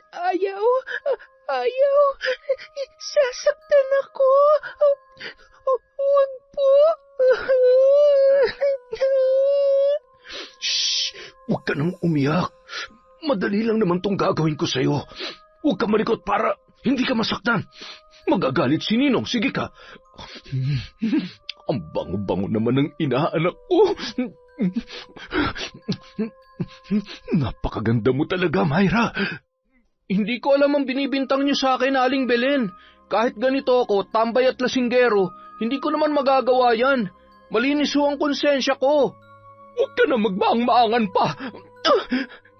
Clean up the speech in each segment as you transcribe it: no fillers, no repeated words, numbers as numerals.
Ayaw, ayaw. Sasaktan ako. Huwag po. Shh! Huwag ka nang umiyak. Madali lang naman tong gagawin ko sa'yo. Huwag ka malikot para hindi ka masaktan. Magagalit si Ninong. Sige ka. Ang bango-bango naman ng inaanak ko. Napakaganda mo talaga, Myra. Hindi ko alam ang binibintang niyo sa akin, Aling Belen. Kahit ganito ako, tambay at lasinggero, hindi ko naman magagawa yan. Malinis ho ang konsensya ko. Huwag ka na magmaang-maangan pa.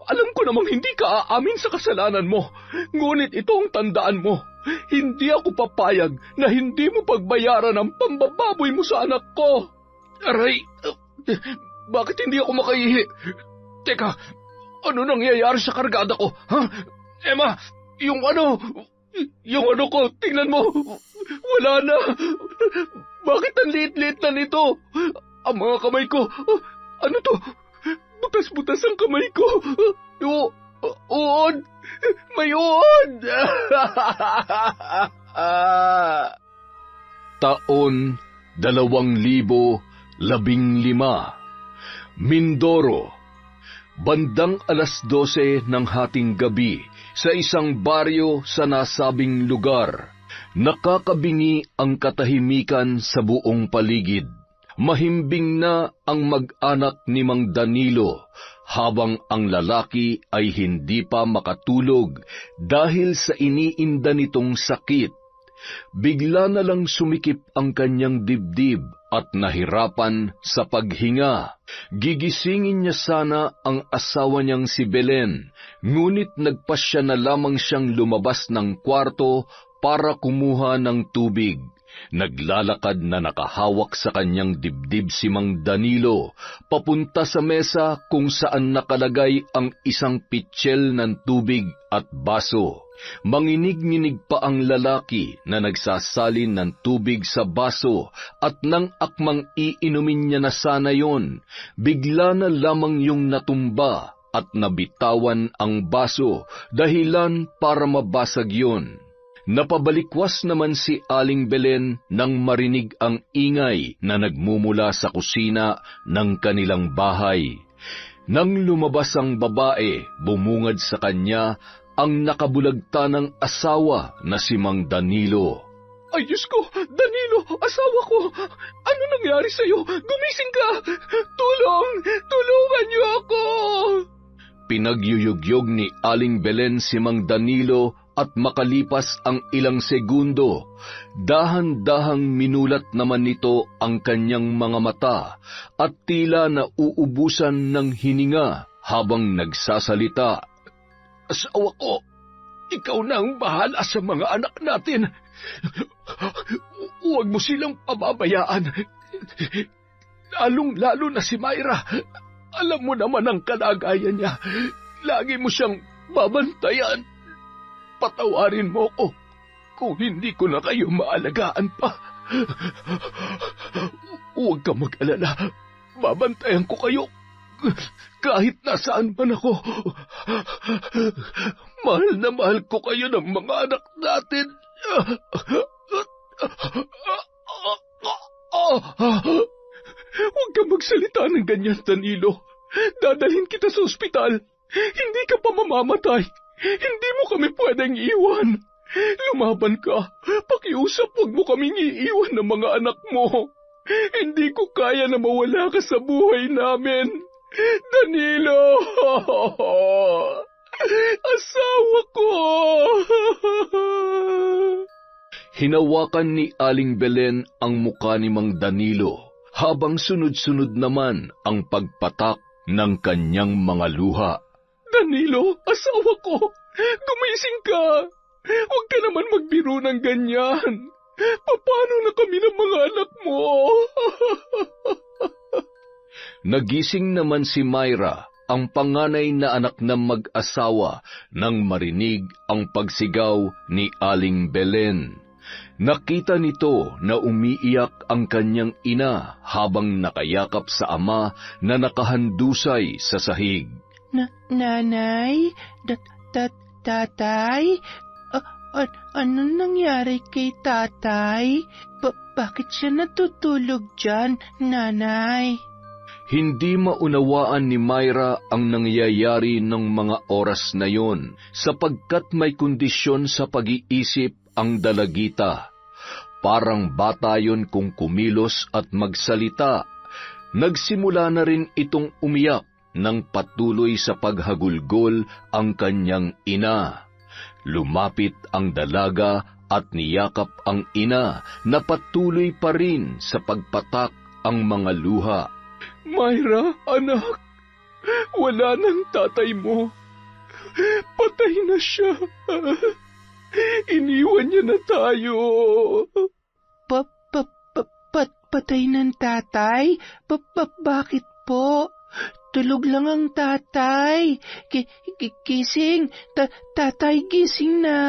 Alam ko namang hindi ka aamin sa kasalanan mo. Ngunit ito ang tandaan mo. Hindi ako papayag na hindi mo pagbayaran ang pambababoy mo sa anak ko. Aray, bakit hindi ako makaihi? Teka, ano nangyayari sa kargada ko? Ha? Emma, yung ano ko, tingnan mo, wala na. Bakit ang liit-liit na nito? Ang mga kamay ko, ano to? Butas-butas ang kamay ko. Uod! May uod! Taon 2015, Mindoro. Bandang 12:00 ng hating gabi sa isang baryo sa nasabing lugar, nakakabingi ang katahimikan sa buong paligid. Mahimbing na ang mag-anak ni Mang Danilo habang ang lalaki ay hindi pa makatulog dahil sa iniinda nitong sakit. Bigla na lang sumikip ang kanyang dibdib at nahirapan sa paghinga. Gigisingin niya sana ang asawa niyang si Belen, ngunit nagpasya na lamang siyang lumabas ng kwarto para kumuha ng tubig. Naglalakad na nakahawak sa kanyang dibdib si Mang Danilo, papunta sa mesa kung saan nakalagay ang isang pitsyel ng tubig at baso. Manginig-nginig pa ang lalaki na nagsasalin ng tubig sa baso at nang akmang iinumin niya na sana yon, bigla na lamang yung natumba at nabitawan ang baso, dahilan para mabasag yon. Napabalikwas naman si Aling Belen nang marinig ang ingay na nagmumula sa kusina ng kanilang bahay. Nang lumabas ang babae, bumungad sa kanya ang nakabulagta ng asawa na si Mang Danilo. Ay, Diyos ko! Danilo! Asawa ko! Ano nangyari sa'yo? Gumising ka! Tulong! Tulungan niyo ako! Pinagyuyugyog ni Aling Belen si Mang Danilo at makalipas ang ilang segundo, dahan-dahang minulat naman nito ang kanyang mga mata at tila nauubusan ng hininga habang nagsasalita. Asawa ko, ikaw na ang bahala sa mga anak natin. Huwag mo silang pababayaan. Lalong-lalo na si Myra. Alam mo naman ang kalagayan niya. Lagi mo siyang babantayan. Patawarin mo ko kung hindi ko na kayo maalagaan pa. Huwag ka mag-alala. Babantayan ko kayo kahit nasaan man ako. Mahal na mahal ko kayo ng mga anak natin. Huwag kang magsalita ng ganyan, Danilo. Dadalhin kita sa ospital. Hindi ka pa mamamatay. Hindi mo kami pwedeng iwan. Lumaban ka. Pakiusap, huwag mo kaming iiwan ng mga anak mo. Hindi ko kaya na mawala ka sa buhay namin. Danilo! Asawa ko! Hinawakan ni Aling Belen ang muka ni Mang Danilo, habang sunod-sunod naman ang pagpatak ng kanyang mga luha. Danilo, asawa ko! Gumising ka! Huwag ka naman magbiro ng ganyan. Paano na kami ng mga anak mo? Nagising naman si Myra, ang panganay na anak ng mag-asawa, nang marinig ang pagsigaw ni Aling Belen. Nakita nito na umiiyak ang kanyang ina habang nakayakap sa ama na nakahandusay sa sahig. Nanay, Tatay? Anong nangyari kay tatay? Bakit siya natutulog dyan, nanay? Hindi maunawaan ni Myra ang nangyayari ng mga oras na yon sapagkat may kondisyon sa pag-iisip ang dalagita. Parang bata yon kung kumilos at magsalita. Nagsimula na rin itong umiyak nang patuloy sa paghagulgol ang kanyang ina. Lumapit ang dalaga at niyakap ang ina na patuloy pa rin sa pagpatak ang mga luha. Myra, anak, wala nang tatay mo. Patay na siya. Iniwan niya na tayo. Patay ng tatay? Bakit po? Tulog lang ang tatay. Gising. Tatay, gising na.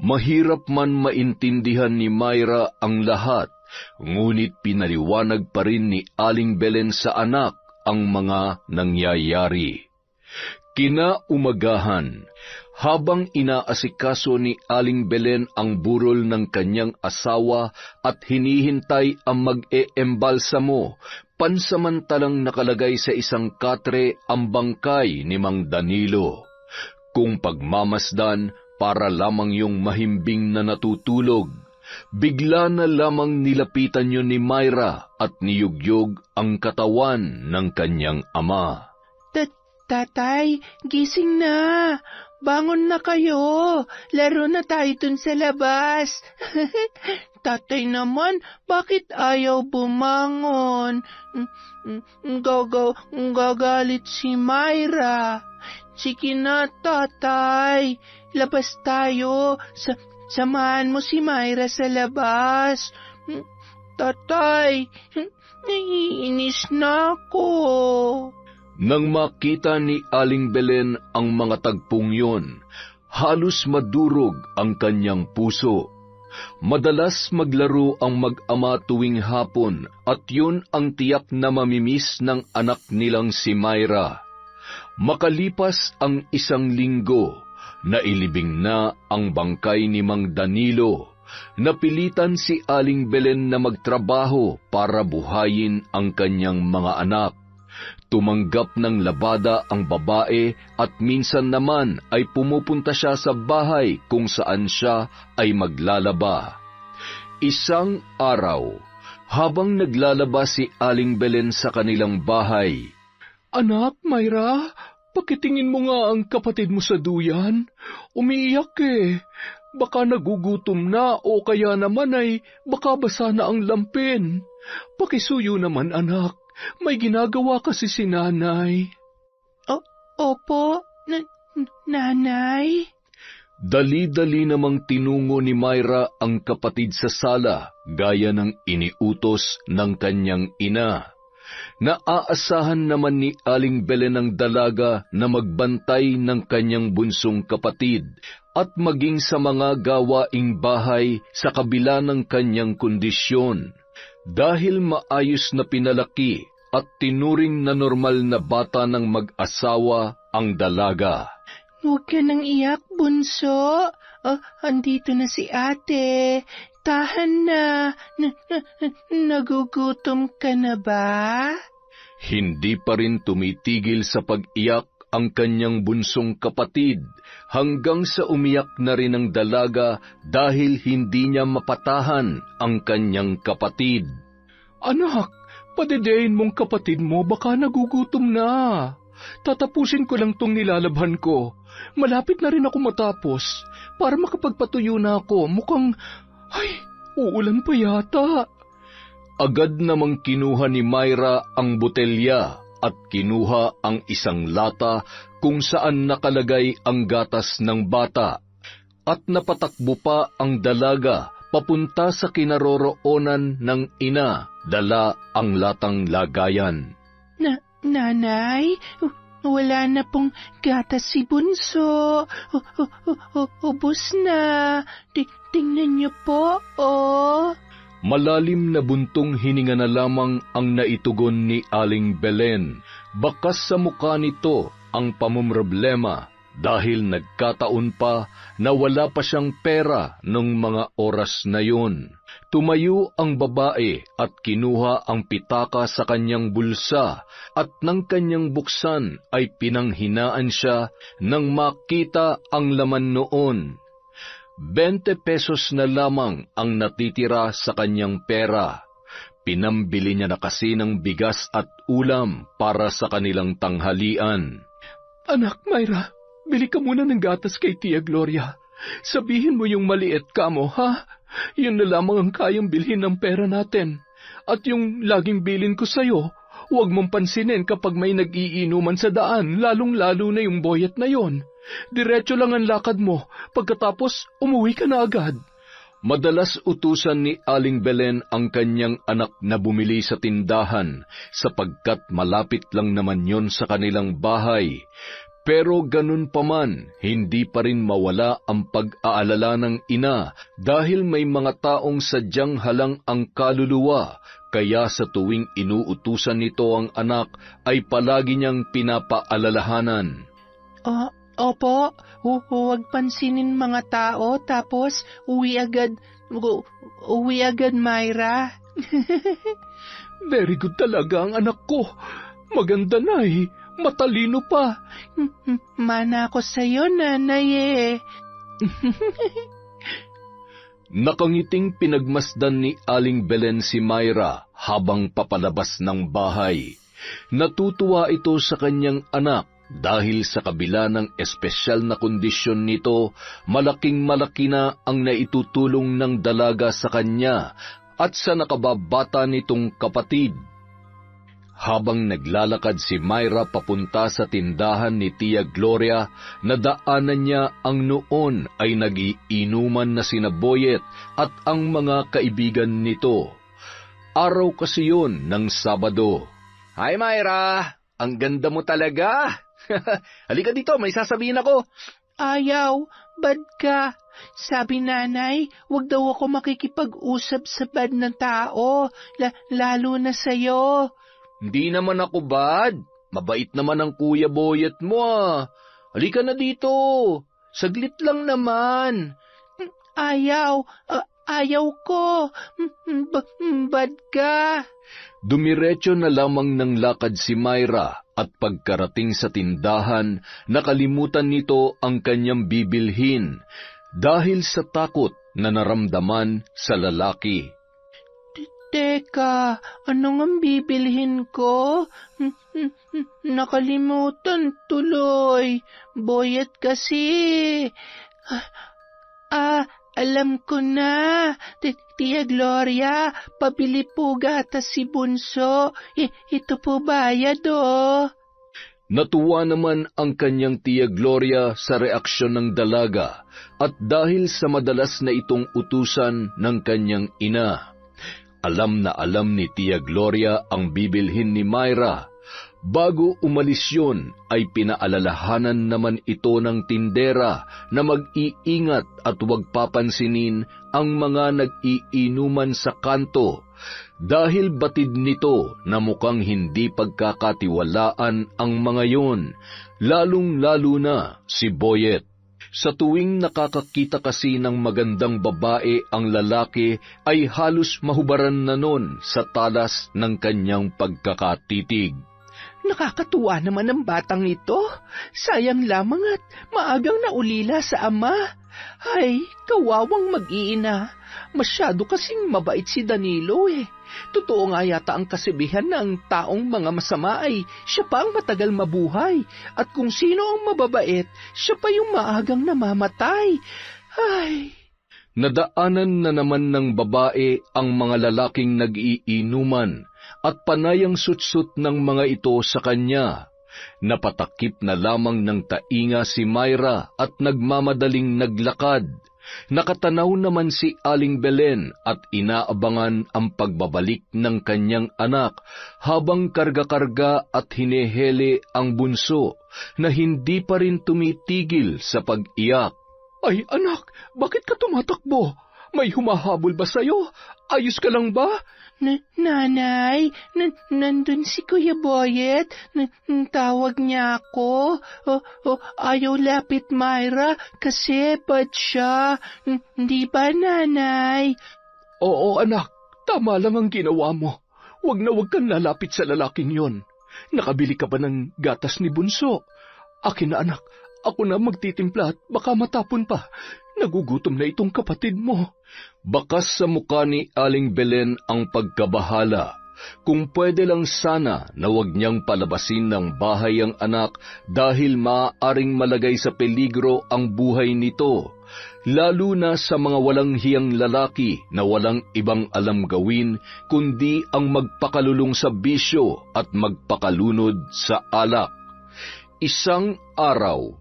Mahirap man maintindihan ni Myra ang lahat, ngunit pinaliwanag pa rin ni Aling Belen sa anak ang mga nangyayari. Kinaumagahan, habang inaasikaso ni Aling Belen ang burol ng kanyang asawa at hinihintay ang mag-eembalsamo, pansamantalang nakalagay sa isang katre ang bangkay ni Mang Danilo. Kung pagmamasdan, para lamang yung mahimbing na natutulog, bigla na lamang nilapitan yun ni Myra at niyugyog ang katawan ng kanyang ama. Tatay, gising na. Bangon na kayo. Laro na tayo dun sa labas. Tatay naman, bakit ayaw bumangon? Gagalit si Myra. Sige na, tatay. Labas tayo. Samahan mo si Myra sa labas. Tatay, naiinis na ako. Nang makita ni Aling Belen ang mga tagpong yon, halos madurog ang kanyang puso. Madalas maglaro ang mag-ama tuwing hapon at yun ang tiyak na mamimiss ng anak nilang si Myra. Makalipas ang 1 linggo, nailibing na ang bangkay ni Mang Danilo. Napilitan si Aling Belen na magtrabaho para buhayin ang kanyang mga anak. Tumanggap ng labada ang babae at minsan naman ay pumupunta siya sa bahay kung saan siya ay maglalaba. Isang araw, habang naglalaba si Aling Belen sa kanilang bahay, Anak, Myra, pakitingin mo nga ang kapatid mo sa duyan. Umiiyak eh. Baka nagugutom na o kaya naman ay baka basa na ang lampin. Pakisuyo naman, anak. May ginagawa kasi si nanay. Opo, nanay. Dali-dali namang tinungo ni Myra ang kapatid sa sala, gaya ng iniutos ng kanyang ina. Naaasahan naman ni Aling Belen ang dalaga na magbantay ng kanyang bunsong kapatid at maging sa mga gawaing bahay sa kabila ng kanyang kondisyon. Dahil maayos na pinalaki at tinuring na normal na bata ng mag-asawa ang dalaga. Huwag ka nang iyak, bunso. Andito na si ate. Tahan na. Nagugutom ka na ba? Hindi pa rin tumitigil sa pag-iyak ang kanyang bunsong kapatid hanggang sa umiyak na rin ang dalaga dahil hindi niya mapatahan ang kanyang kapatid. Anak, padedein mong kapatid mo, baka nagugutom na. Tatapusin ko lang tong nilalabhan ko. Malapit na rin ako matapos para makapagpatuyo na ako. Mukhang, uulan pa yata. Agad namang kinuha ni Myra ang botelya at kinuha ang isang lata kung saan nakalagay ang gatas ng bata. At napatakbo pa ang dalaga papunta sa kinaroroonan ng ina, dala ang latang lagayan. Nanay, wala na pong gatas si bunso. Ubos na. Tingnan niyo po, Malalim na buntong hininga na lamang ang naitugon ni Aling Belen. Bakas sa mukha nito ang pamumroblema dahil nagkataon pa na wala pa siyang pera nung mga oras na yun. Tumayo ang babae at kinuha ang pitaka sa kanyang bulsa at nang kanyang buksan ay pinanghinaan siya nang makita ang laman noon. 20 pesos na lamang ang natitira sa kanyang pera. Pinambili niya na kasi ng bigas at ulam para sa kanilang tanghalian. Anak, Myra, bili ka muna ng gatas kay Tia Gloria. Sabihin mo yung maliit ka mo, ha? Yun na lamang ang kayang bilhin ng pera natin. At yung laging bilin ko sa'yo, huwag mong pansinin kapag may nag-iinuman sa daan, lalong-lalo na yung boyet na yon. Diretso lang ang lakad mo, pagkatapos umuwi ka na agad. Madalas utusan ni Aling Belen ang kanyang anak na bumili sa tindahan sapagkat malapit lang naman yon sa kanilang bahay. Pero ganun pa man, hindi pa rin mawala ang pag-aalala ng ina dahil may mga taong sadyang halang ang kaluluwa, kaya sa tuwing inuutusan nito ang anak ay palagi niyang pinapaalalahanan. Opo, huwag pansinin mga tao, tapos uwi agad, Myra. Very good talaga ang anak ko. Maganda na eh. Matalino pa. Mana ako sa'yo, nanay eh. Nakangiting pinagmasdan ni Aling Belen si Myra habang papalabas ng bahay. Natutuwa ito sa kanyang anak dahil sa kabila ng espesyal na kondisyon nito, malaking-malaki na ang naitutulong ng dalaga sa kanya at sa nakababata nitong kapatid. Habang naglalakad si Myra papunta sa tindahan ni Tia Gloria, nadaanan niya ang noon ay nag-iinuman na sina Boyet at ang mga kaibigan nito. Araw kasi yun ng Sabado. Hi Myra, ang ganda mo talaga. Halika dito, may sasabihin ako. Ayaw, bad ka. Sabi nanay, wag daw ako makikipag-usap sa bad na tao, lalo na sa'yo. Hindi naman ako bad. Mabait naman ang Kuya Boyet mo ah. Halika na dito. Saglit lang naman. Ayaw ko. Bad ka. Dumiretso na lamang ng lakad si Myra at pagkarating sa tindahan, nakalimutan nito ang kanyang bibilhin dahil sa takot na naramdaman sa lalaki. Teka, anong ang bibilhin ko? Nakalimutan tuloy. Boyet kasi. Alam ko na. Tia Gloria, pabili po gatas si Bunso. Ito po bayad, oh. Natuwa naman ang kanyang Tia Gloria sa reaksyon ng dalaga at dahil sa madalas na itong utusan ng kanyang ina. Alam na alam ni Tia Gloria ang bibilhin ni Myra. Bago umalis yun, ay pinaalalahanan naman ito ng tindera na mag-iingat at huwag papansinin ang mga nag-iinuman sa kanto dahil batid nito na mukhang hindi pagkakatiwalaan ang mga yon, lalong-lalo na si Boyet. Sa tuwing nakakakita kasi ng magandang babae ang lalaki ay halos mahubaran na nun sa talas ng kanyang pagkakatitig. Nakakatuwa naman ang batang ito. Sayang lamang at maagang naulila sa ama. Ay, kawawang mag-iina. Masyado kasing mabait si Danilo eh. Totoo nga yata ang kasibihan na ang taong mga masama ay siya pa ang matagal mabuhay. At kung sino ang mababait, siya pa yung maagang namamatay. Ay... Nadaanan na naman ng babae ang mga lalaking nag-iinuman at panayang sutsut ng mga ito sa kanya. Napatakip na lamang ng tainga si Myra at nagmamadaling naglakad. Nakatanaw naman si Aling Belen at inaabangan ang pagbabalik ng kanyang anak habang karga-karga at hinehele ang bunso na hindi pa rin tumitigil sa pag-iyak. Ay anak, bakit ka tumatakbo? May humahabol ba sa'yo? Ayos ka lang ba? Nanay, nandun si Kuya Boyet. Tawag niya ako. Ayaw lapit Myra kasi bad siya. Di ba, Nanay? Oo, anak. Tama lang ang ginawa mo. Huwag na huwag kang lalapit sa lalaking yon. Nakabili ka ba ng gatas ni Bunso? Akin na, anak. Ako na magtitimpla at baka matapon pa. Nagugutom na itong kapatid mo. Bakas sa mukha ni Aling Belen ang pagkabahala. Kung pwede lang sana na huwag niyang palabasin ng bahay ang anak dahil maaaring malagay sa peligro ang buhay nito, lalo na sa mga walang hiyang lalaki na walang ibang alam gawin kundi ang magpakalulong sa bisyo at magpakalunod sa alak. Isang araw,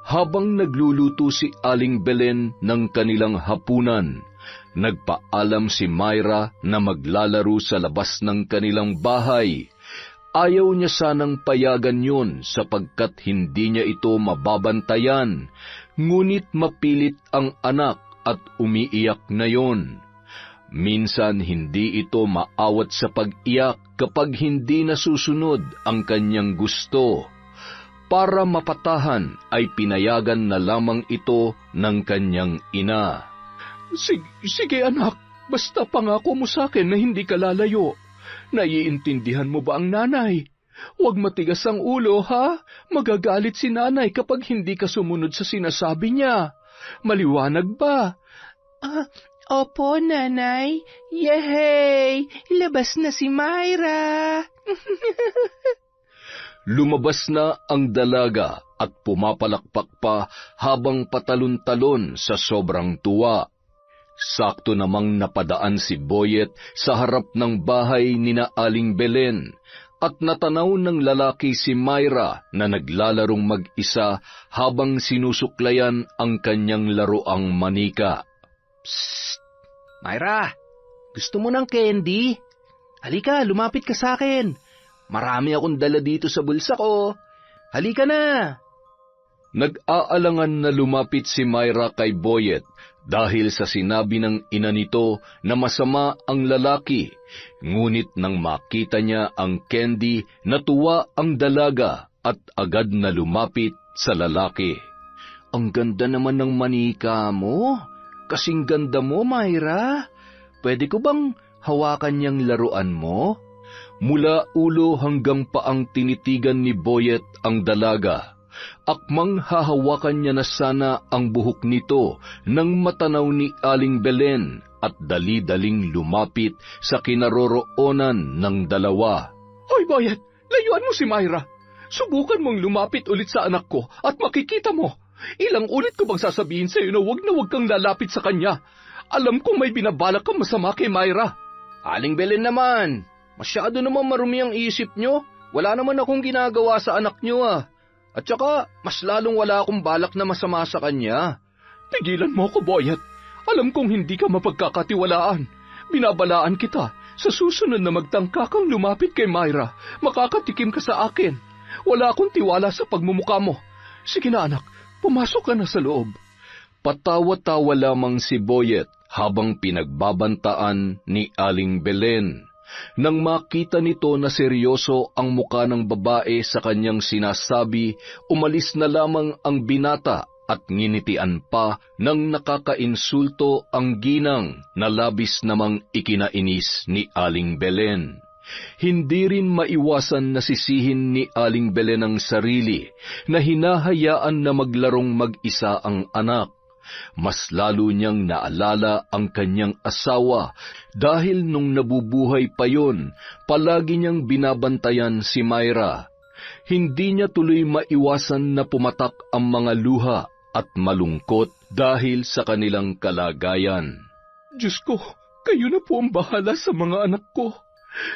habang nagluluto si Aling Belen ng kanilang hapunan, nagpaalam si Myra na maglalaro sa labas ng kanilang bahay. Ayaw niya sanang payagan yun sapagkat hindi niya ito mababantayan, ngunit mapilit ang anak at umiiyak na yon. Minsan hindi ito maawat sa pag-iyak kapag hindi nasusunod ang kanyang gusto. Para mapatahan ay pinayagan na lamang ito ng kanyang ina. Sige anak, basta pangako mo sa akin na hindi ka lalayo. Naiintindihan mo ba ang nanay? Huwag matigas ang ulo, ha? Magagalit si nanay kapag hindi ka sumunod sa sinasabi niya. Maliwanag ba? Opo, Nanay. Yehey! Labas na si Myra! Lumabas na ang dalaga at pumapalakpak pa habang patalon-talon sa sobrang tuwa. Sakto namang napadaan si Boyet sa harap ng bahay ni na Aling Belen at natanaw ng lalaki si Myra na naglalarong mag-isa habang sinusuklayan ang kanyang laruang manika. Psst! Myra, gusto mo ng candy? Halika, lumapit ka sa akin. Marami akong dala dito sa bulsa ko. Halika na! Nag-aalangan na lumapit si Myra kay Boyet dahil sa sinabi ng ina nito na masama ang lalaki. Ngunit nang makita niya ang candy, natuwa ang dalaga at agad na lumapit sa lalaki. Ang ganda naman ng manika mo. Kasing ganda mo, Myra. Pwede ko bang hawakan niyang laruan mo? Mula ulo hanggang paang tinitigan ni Boyet ang dalaga. Akmang hahawakan niya na sana ang buhok nito nang matanaw ni Aling Belen at dali-daling lumapit sa kinaroroonan ng dalawa. Hoy Boyet, layuan mo si Myra. Subukan mong lumapit ulit sa anak ko at makikita mo. Ilang ulit ko bang sasabihin sa iyo na huwag kang lalapit sa kanya? Alam kong may binabalak kang masama kay Myra. Aling Belen naman, masyado naman marumi ang isip nyo. Wala naman akong ginagawa sa anak nyo At saka, mas lalong wala akong balak na masama sa kanya. Tigilan mo ako, Boyet. Alam kong hindi ka mapagkakatiwalaan. Binabalaan kita. Sa susunod na magtangka kang lumapit kay Myra, makakatikim ka sa akin. Wala akong tiwala sa pagmumukha mo. Sige na anak, pumasok ka na sa loob. Patawa-tawa lamang si Boyet habang pinagbabantaan ni Aling Belen. Nang makita nito na seryoso ang muka ng babae sa kanyang sinasabi, umalis na lamang ang binata at nginitian pa ng nakakainsulto ang ginang na labis namang ikinainis ni Aling Belen. Hindi rin maiwasan na sisihin ni Aling Belen ang sarili na hinahayaan na maglarong mag-isa ang anak. Mas lalo niyang naalala ang kanyang asawa dahil nung nabubuhay pa yon, palagi niyang binabantayan si Myra. Hindi niya tuloy maiwasan na pumatak ang mga luha at malungkot dahil sa kanilang kalagayan. Diyos ko, kayo na po ang bahala sa mga anak ko,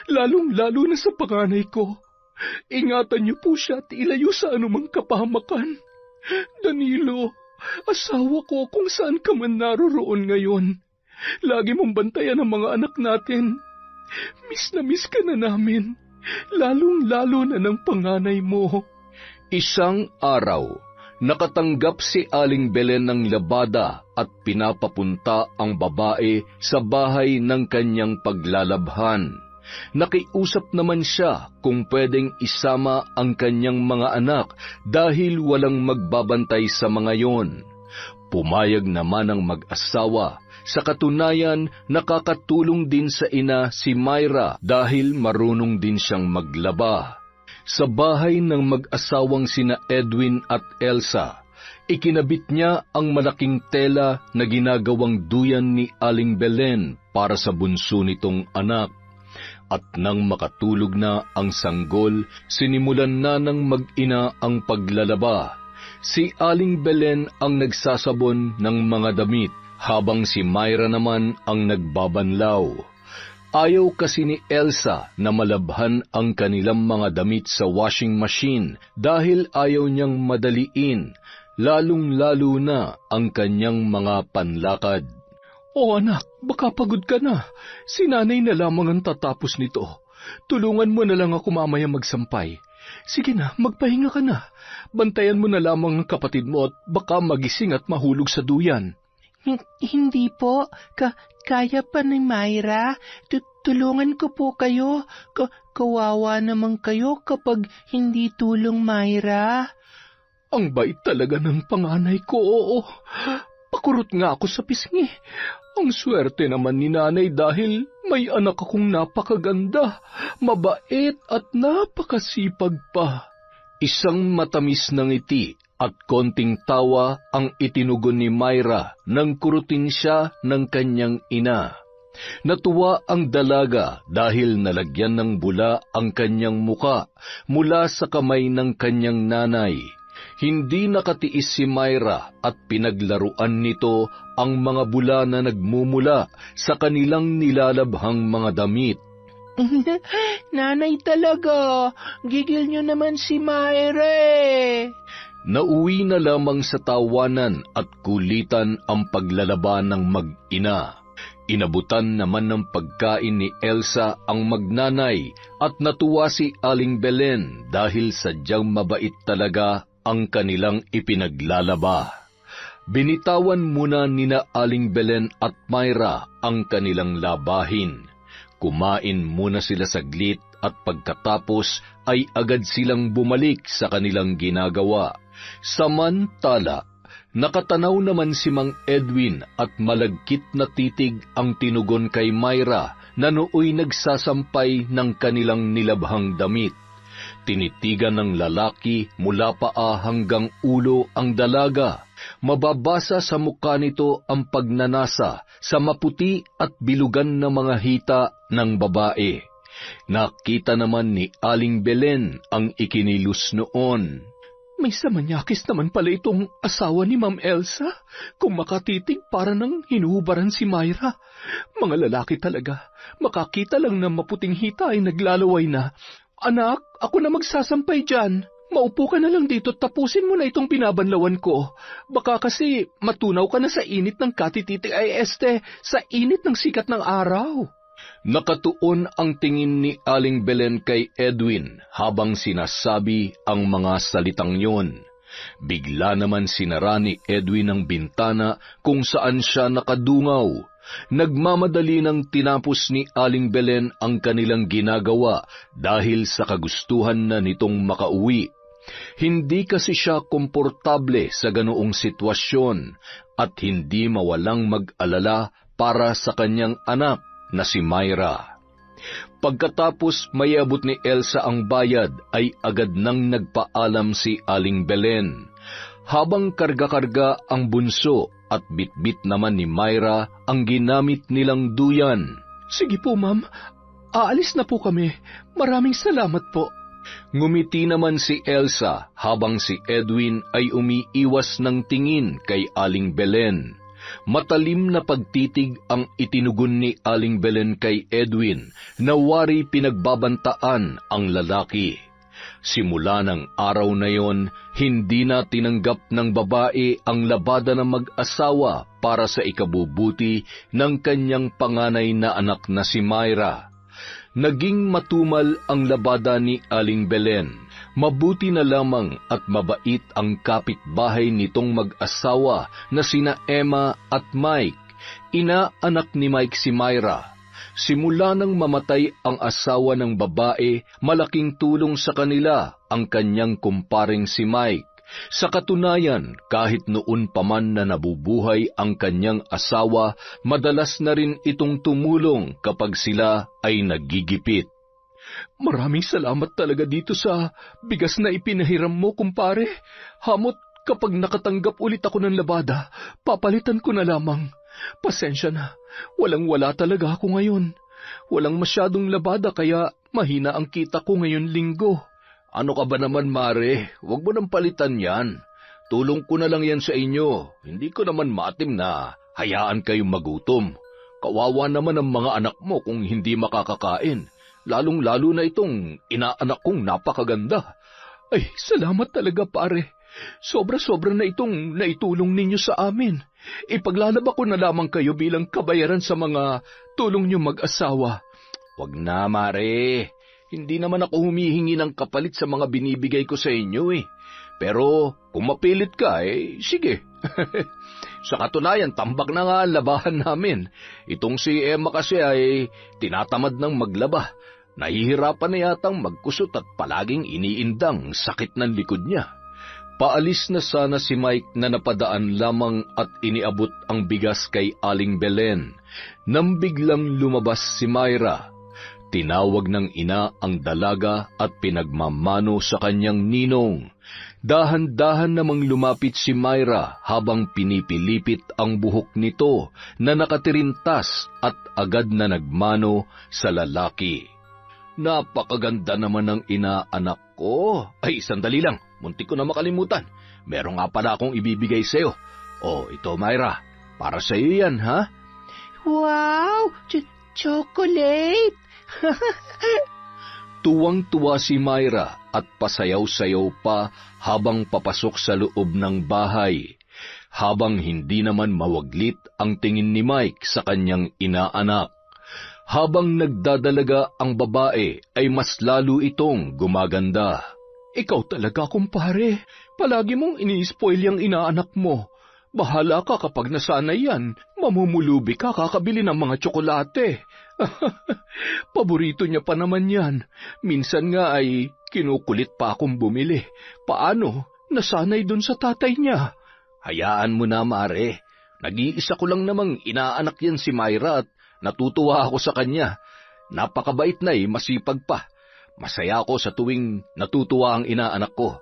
lalong-lalo na sa panganay ko. Ingatan niyo po siya at ilayo sa anumang kapahamakan. Danilo, asawa ko kung saan ka man naroroon ngayon. Lagi mong bantayan ang mga anak natin. Miss na miss ka na namin, lalong-lalo na ng panganay mo. Isang araw, Nakatanggap si Aling Belen ng labada at pinapapunta ang babae sa bahay ng kanyang paglalabhan. Nakiusap naman siya kung pwedeng isama ang kanyang mga anak dahil walang magbabantay sa mga yon. Pumayag naman ang mag-asawa. Sa katunayan, nakakatulong din sa ina si Myra dahil marunong din siyang maglaba. Sa bahay ng mag-asawang sina Edwin at Elsa, ikinabit niya ang malaking tela na ginagawang duyan ni Aling Belen para sa bunso nitong anak. At nang makatulog na ang sanggol, sinimulan na ng mag-ina ang paglalaba. Si Aling Belen ang nagsasabon ng mga damit, habang si Myra naman ang nagbabanlaw. Ayaw kasi ni Elsa na malabhan ang kanilang mga damit sa washing machine dahil ayaw niyang madaliin, lalong-lalo na ang kanyang mga panlakad. O anak, baka pagod ka na. Si nanay na lamang ang tatapos nito. Tulungan mo na lang ako mamaya magsampay. Sige na, magpahinga ka na. Bantayan mo na lamang ang kapatid mo at baka magising at mahulog sa duyan. Hindi po. Kaya pa ni Myra. Tulungan ko po kayo. Kawawa naman kayo kapag hindi tulong Myra. Ang bait talaga ng panganay ko, oo. Pakurot nga ako sa pisngi. Ang swerte naman ni nanay dahil may anak akong napakaganda, mabait at napakasipag pa. Isang matamis na ngiti at konting tawa ang itinugon ni Myra nang kurutin siya ng kanyang ina. Natuwa ang dalaga dahil nalagyan ng bula ang kanyang muka mula sa kamay ng kanyang nanay. Hindi nakatiis si Myra at pinaglaruan nito ang mga bula na nagmumula sa kanilang nilalabhang mga damit. Nanay talaga, gigil niyo naman si Myra eh. Nauwi na lamang sa tawanan at kulitan ang paglalaba ng mag-ina. Inabutan naman ng pagkain ni Elsa ang magnanay at natuwa si Aling Belen dahil sadyang mabait talaga ang kanilang ipinaglalaba. Binitawan muna nina Aling Belen at Myra ang kanilang labahin. Kumain muna sila saglit at pagkatapos ay agad silang bumalik sa kanilang ginagawa. Samantala, nakatanaw naman si Mang Edwin at malagkit na titig ang tinugon kay Myra na nooy nagsasampay ng kanilang nilabhang damit. Tinitigan ng lalaki mula paa hanggang ulo ang dalaga. Mababasa sa mukha nito ang pagnanasa sa maputi at bilugan na mga hita ng babae. Nakita naman ni Aling Belen ang ikinilos noon. May samanyakis naman pala itong asawa ni Ma'am Elsa. Kung makatitig para nang hinuhubaran si Myra. Mga lalaki talaga. Makakita lang ng maputing hita ay naglalaway na. Anak, ako na magsasampay dyan. Maupo ka na lang dito at tapusin mo na itong binabanlawan ko. Baka kasi matunaw ka na sa init ng katititig sa init ng sikat ng araw. Nakatuon ang tingin ni Aling Belen kay Edwin habang sinasabi ang mga salitang yon. Bigla naman sinara ni Edwin ang bintana kung saan siya nakadungaw. Nagmamadali nang tinapos ni Aling Belen ang kanilang ginagawa dahil sa kagustuhan na nitong makauwi. Hindi kasi siya komportable sa ganoong sitwasyon at hindi mawalang mag-alala para sa kanyang anak na si Myra. Pagkatapos mayabot ni Elsa ang bayad ay agad nang nagpaalam si Aling Belen. Habang karga-karga ang bunso at bitbit naman ni Myra ang ginamit nilang duyan. Sige po, ma'am. Aalis na po kami. Maraming salamat po. Ngumiti naman si Elsa habang si Edwin ay umiiwas ng tingin kay Aling Belen. Matalim na pagtitig ang itinugon ni Aling Belen kay Edwin na wari pinagbabantaan ang lalaki. Simula ng araw na yon, hindi na tinanggap ng babae ang labada ng mag-asawa para sa ikabubuti ng kanyang panganay na anak na si Myra. Naging matumal ang labada ni Aling Belen. Mabuti na lamang at mabait ang kapitbahay nitong mag-asawa na sina Emma at Mike. Ina-anak ni Mike si Myra. Simula nang mamatay ang asawa ng babae, malaking tulong sa kanila ang kanyang kumparing si Mike. Sa katunayan, kahit noon pa man na nabubuhay ang kanyang asawa, madalas na rin itong tumulong kapag sila ay naggigipit. Maraming salamat talaga dito sa bigas na ipinahiram mo, kumpare. Hamot kapag nakatanggap ulit ako ng labada, papalitan ko na lamang. Pasensya na, walang-wala talaga ako ngayon. Walang masyadong labada kaya mahina ang kita ko ngayon linggo. Ano ka ba naman, Mare? Huwag mo nang palitan yan. Tulong ko na lang yan sa inyo. Hindi ko naman maatim na hayaan kayong magutom. Kawawa naman ang mga anak mo kung hindi makakakain. Lalong-lalo na itong inaanak kong napakaganda. Ay, salamat talaga, pare. Sobra-sobra na itong naitulong ninyo sa amin. Ipaglalaba ko na lamang kayo bilang kabayaran sa mga tulong nyo mag-asawa. Wag na, Mare. Hindi naman ako humihingi ng kapalit sa mga binibigay ko sa inyo eh. Pero kung mapilit ka, sige. Sa katunayan, tambak na nga ang labahan namin. Itong si Emma kasi ay tinatamad ng maglaba. Nahihirapan na yatang magkusot at palaging iniindang sakit ng likod niya. Paalis na sana si Mike na napadaan lamang at iniabot ang bigas kay Aling Belen. Nang biglang lumabas si Myra, tinawag ng ina ang dalaga at pinagmamano sa kanyang ninong. Dahan-dahan namang lumapit si Myra habang pinipilipit ang buhok nito na nakatirintas at agad na nagmano sa lalaki. Napakaganda naman ng inaanak ko. Ay, sandali lang. Muntik ko na makalimutan. Meron nga pala akong ibibigay sa'yo. Oh, ito, Myra. Para sa'yo yan, ha? Wow! Chocolate! Tuwang-tuwa si Myra at pasayaw-sayaw pa habang papasok sa loob ng bahay. Habang hindi naman mawaglit ang tingin ni Mike sa kanyang inaanak. Habang nagdadalaga ang babae ay mas lalo itong gumaganda. Ikaw talaga, kumpare. Palagi mong ini-spoil yung inaanak mo. Bahala ka kapag nasanay yan. Mamumulubi ka kakabili ng mga tsokolate. Paborito niya pa naman yan. Minsan nga ay kinukulit pa akong bumili. Paano? Nasanay dun sa tatay niya. Hayaan mo na, Mare. Nag-iisa ko lang namang inaanak yan si Myra at natutuwa ako sa kanya. Napakabait na masipag pa. Masaya ako sa tuwing natutuwa ang inaanak ko.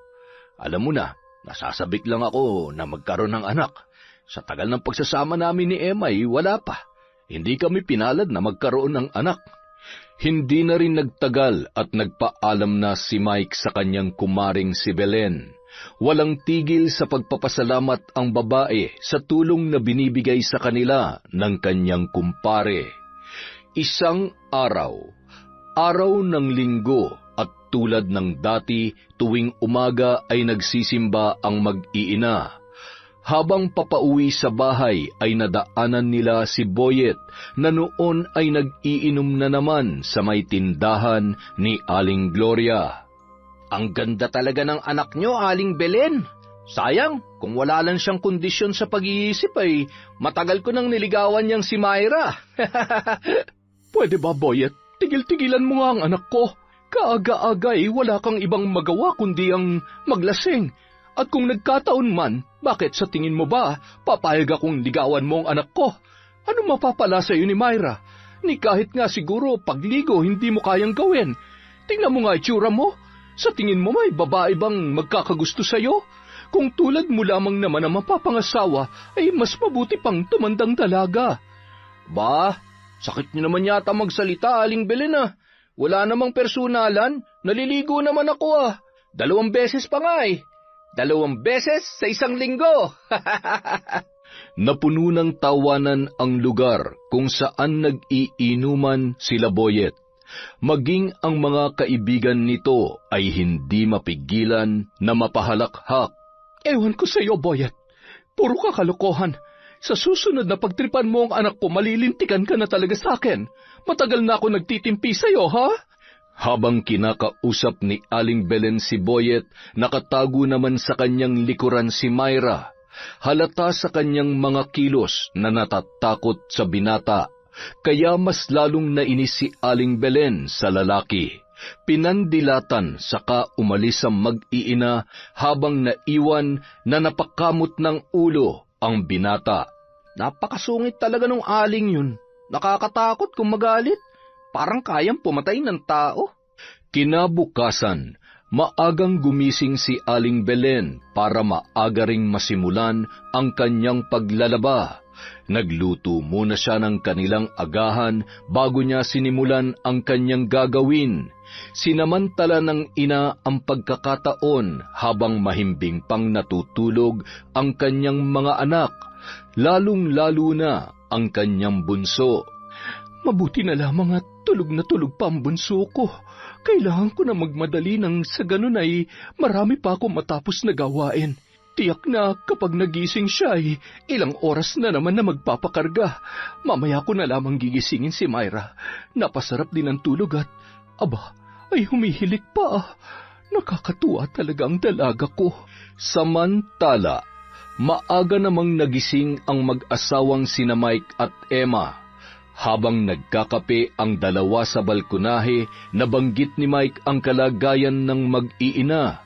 Alam mo na, nasasabik lang ako na magkaroon ng anak. Sa tagal ng pagsasama namin ni Emma wala pa. Hindi kami pinalad na magkaroon ng anak. Hindi na rin nagtagal at nagpaalam na si Mike sa kanyang kumaring si Belen. Walang tigil sa pagpapasalamat ang babae sa tulong na binibigay sa kanila ng kanyang kumpare. Isang araw ng linggo at tulad ng dati tuwing umaga ay nagsisimba ang mag-iina. Habang papauwi sa bahay ay nadaanan nila si Boyet na noon ay nag-iinom na naman sa may tindahan ni Aling Gloria. Ang ganda talaga ng anak nyo, Aling Belen. Sayang, kung wala lang siyang kondisyon sa pag-iisip ay matagal ko nang niligawan niyang si Myra. Pwede ba, Boyet? Tigil-tigilan mo nga ang anak ko. Kaaga-aga wala kang ibang magawa kundi ang maglasing. At kung nagkataon man, bakit sa tingin mo ba papayag akong ligawan mo ang anak ko? Ano mapapala sa iyo ni Myra? Ni kahit nga siguro pagligo hindi mo kayang gawin. Tingnan mo nga itsura mo. Sa tingin mo may babae bang magkakagusto sa iyo? Kung tulad mo lamang naman ang mapapangasawa, ay mas mabuti pang tumandang dalaga. Ba, sakit niyo naman yata magsalita, Aling Belen ah. Wala namang personalan, naliligo naman ako 2 beses pa nga 2 beses sa isang linggo. Napuno ng tawanan ang lugar kung saan nag-iinuman sila Boyet. Maging ang mga kaibigan nito ay hindi mapigilan na mapahalakhak. Ewan ko sa iyo, Boyet. Puro ka kalokohan. Sa susunod na pagtripan mo ang anak ko, malilintikan ka na talaga sa akin. Matagal na ako nagtitimpi sa iyo, ha? Habang kinakausap ni Aling Belen si Boyet, nakatago naman sa kanyang likuran si Myra. Halata sa kanyang mga kilos na natatakot sa binata, kaya mas lalong nainis si Aling Belen sa lalaki. Pinandilatan saka umalis ang mag-iina habang naiwan na napakamot ng ulo ang binata. Napakasungit talaga nung aling yun. Nakakatakot kung magalit. Parang kayang pumatay ng tao. Kinabukasan, maagang gumising si Aling Belen para maaga ring masimulan ang kanyang paglalaba. Nagluto muna siya ng kanilang agahan bago niya sinimulan ang kanyang gagawin. Sinamantala ng ina ang pagkakataon habang mahimbing pang natutulog ang kanyang mga anak, lalong-lalo na ang kanyang bunso. Mabuti na lamang at tulog na tulog pa ang bunso ko. Kailangan ko na magmadali nang sa ganun ay marami pa akong matapos na gawain. Tiyak na kapag nagising siya ay ilang oras na naman na magpapakarga. Mamaya ko na lamang gigisingin si Myra. Napasarap din ang tulog at, ay humihilik pa. Nakakatuwa talaga ang dalaga ko. Samantala, maaga namang nagising ang mag-asawang sina Mike at Emma. Habang nagkakape ang dalawa sa balkonahe, nabanggit ni Mike ang kalagayan ng mag-iina.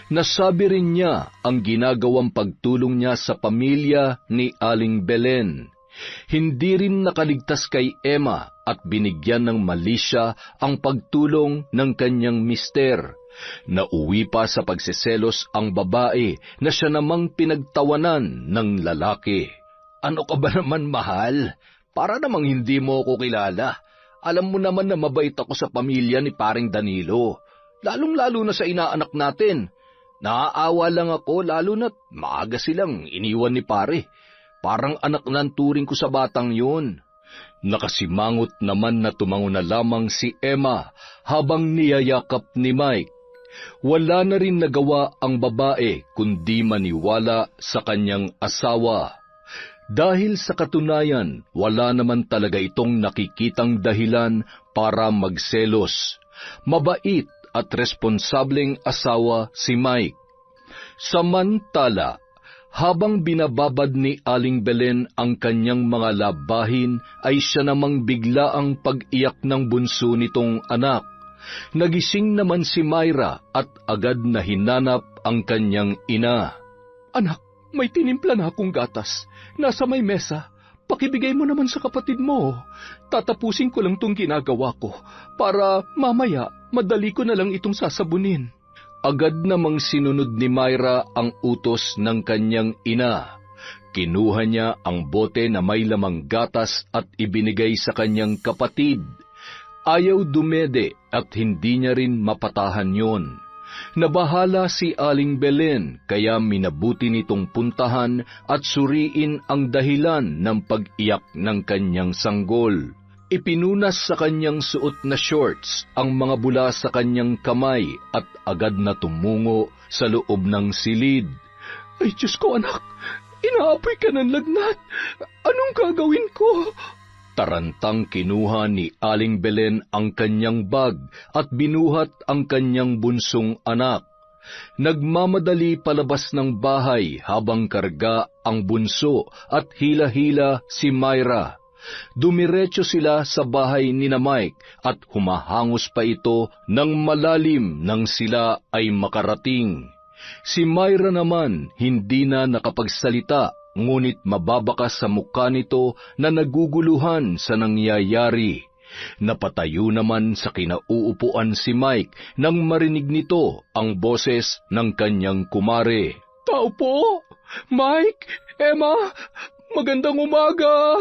Nasabi rin niya ang ginagawang pagtulong niya sa pamilya ni Aling Belen. Hindi rin nakaligtas kay Emma at binigyan ng mali siya ang pagtulong ng kanyang mister. Nauwi pa sa pagseselos ang babae na siya namang pinagtawanan ng lalaki. Ano ka ba naman, mahal? Para namang hindi mo ako kilala. Alam mo naman na mabait ako sa pamilya ni paring Danilo. Lalong-lalo na sa inaanak natin. Naaawa lang ako lalo na't maaga silang iniwan ni pare. Parang anak ng turing ko sa batang yun. Nakasimangot naman na tumango na lamang si Emma habang niyayakap ni Mike. Wala na rin nagawa ang babae kundi maniwala sa kanyang asawa. Dahil sa katunayan, wala naman talaga itong nakikitang dahilan para magselos. Mabait at responsableng asawa si Mike. Samantala, habang binababad ni Aling Belen ang kanyang mga labahin, ay siya namang bigla ang pag-iyak ng bunso nitong anak. Nagising naman si Myra at agad na hinanap ang kanyang ina. Anak, may tinimpla na akong gatas. Nasa may mesa. Pakibigay mo naman sa kapatid mo. Tatapusin ko lang tong ginagawa ko para mamaya madali ko na lang itong sasabunin. Agad namang sinunod ni Myra ang utos ng kanyang ina. Kinuha niya ang bote na may lamang gatas at ibinigay sa kanyang kapatid. Ayaw dumede at hindi niya rin mapatahan yon. Nabahala si Aling Belen kaya minabuti nitong puntahan at suriin ang dahilan ng pag-iyak ng kanyang sanggol. Ipinunas sa kanyang suot na shorts ang mga bula sa kanyang kamay at agad na tumungo sa loob ng silid. Ay Diyos ko anak, inaapoy ka ng lagnat. Anong gagawin ko? Tarantang kinuha ni Aling Belen ang kanyang bag at binuhat ang kanyang bunsong anak. Nagmamadali palabas ng bahay habang karga ang bunso at hila-hila si Myra. Dumiretso sila sa bahay ni na Mike at humahangos pa ito ng malalim nang sila ay makarating. Si Myra naman hindi na nakapagsalita, ngunit mababakas sa mukha nito na naguguluhan sa nangyayari. Napatayo naman sa kinauupuan si Mike nang marinig nito ang boses ng kanyang kumare. Tao po! Mike! Emma! Magandang umaga!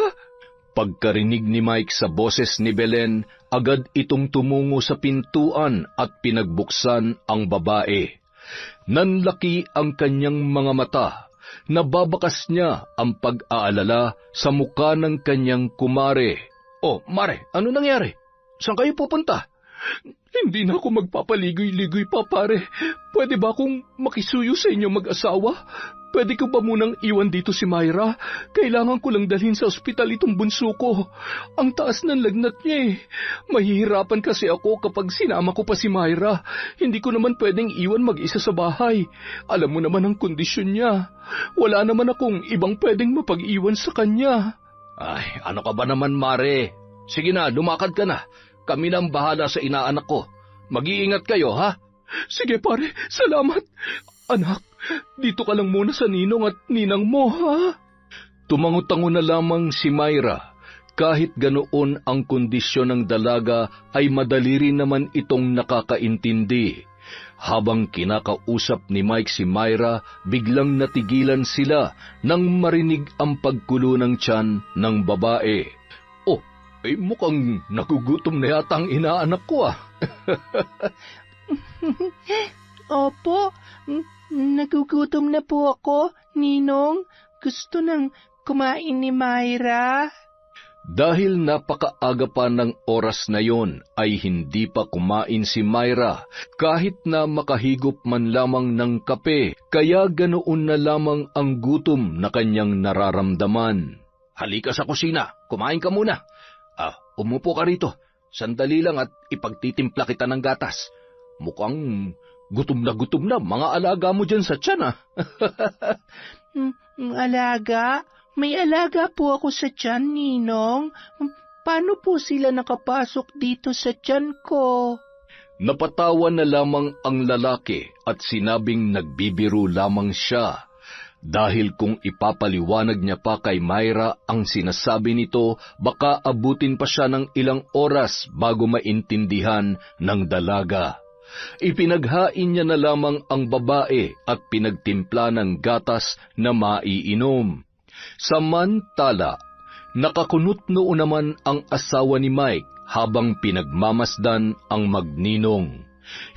Pagkarinig ni Mike sa boses ni Belen, agad itong tumungo sa pintuan at pinagbuksan ang babae. Nanlaki ang kanyang mga mata. Nababakas niya ang pag-aalala sa mukha ng kanyang kumare. Oh, Mare, ano nangyari? Saan kayo pupunta? Hindi na ako magpapaligoy-ligoy pa, pare. Pwede ba akong makisuyo sa inyo mag-asawa? pwede ko ba munang iwan dito si Myra? Kailangan ko lang dalhin sa ospital itong bunso ko. Ang taas ng lagnat niya eh. Mahihirapan kasi ako kapag sinama ko pa si Myra. Hindi ko naman pwedeng iwan mag-isa sa bahay. Alam mo naman ang kondisyon niya. Wala naman akong ibang pwedeng mapag-iwan sa kanya. Ay, ano ka ba naman, Mare? Sige na, lumakad ka na. Kami na ang bahala sa inaanak ko. Mag-iingat kayo, ha? Sige pare, salamat. Anak, dito ka lang muna sa ninong at ninang mo, ha? Tumango-tango na lamang si Myra. Kahit ganoon ang kondisyon ng dalaga ay madali rin naman itong nakakaintindi. Habang kinakausap ni Mike si Myra, biglang natigilan sila nang marinig ang pagkulo ng tiyan ng babae. Oh, ay mukhang nagugutom na yata ang inaanak ko ah. Opo, nagugutom na po ako, Ninong. Gusto nang kumain ni Myra. Dahil napakaaga pa ng oras na yon ay hindi pa kumain si Myra kahit na makahigop man lamang ng kape, kaya ganoon na lamang ang gutom na kanyang nararamdaman. Halika sa kusina, kumain ka muna. Umupo ka rito. Sandali lang at ipagtitimpla kita ng gatas. Mukhang gutom na mga alaga mo dyan sa tiyan, ah. Alaga? May alaga po ako sa tiyan, Ninong. Paano po sila nakapasok dito sa tiyan ko? Napatawa na lamang ang lalaki at sinabing nagbibiro lamang siya. Dahil kung ipapaliwanag niya pa kay Myra ang sinasabi nito, baka abutin pa siya ng ilang oras bago maintindihan ng dalaga. Ipinaghain niya na lamang ang babae at pinagtimpla ng gatas na maiinom. Samantala, nakakunot noon naman ang asawa ni Mike habang pinagmamasdan ang magninong.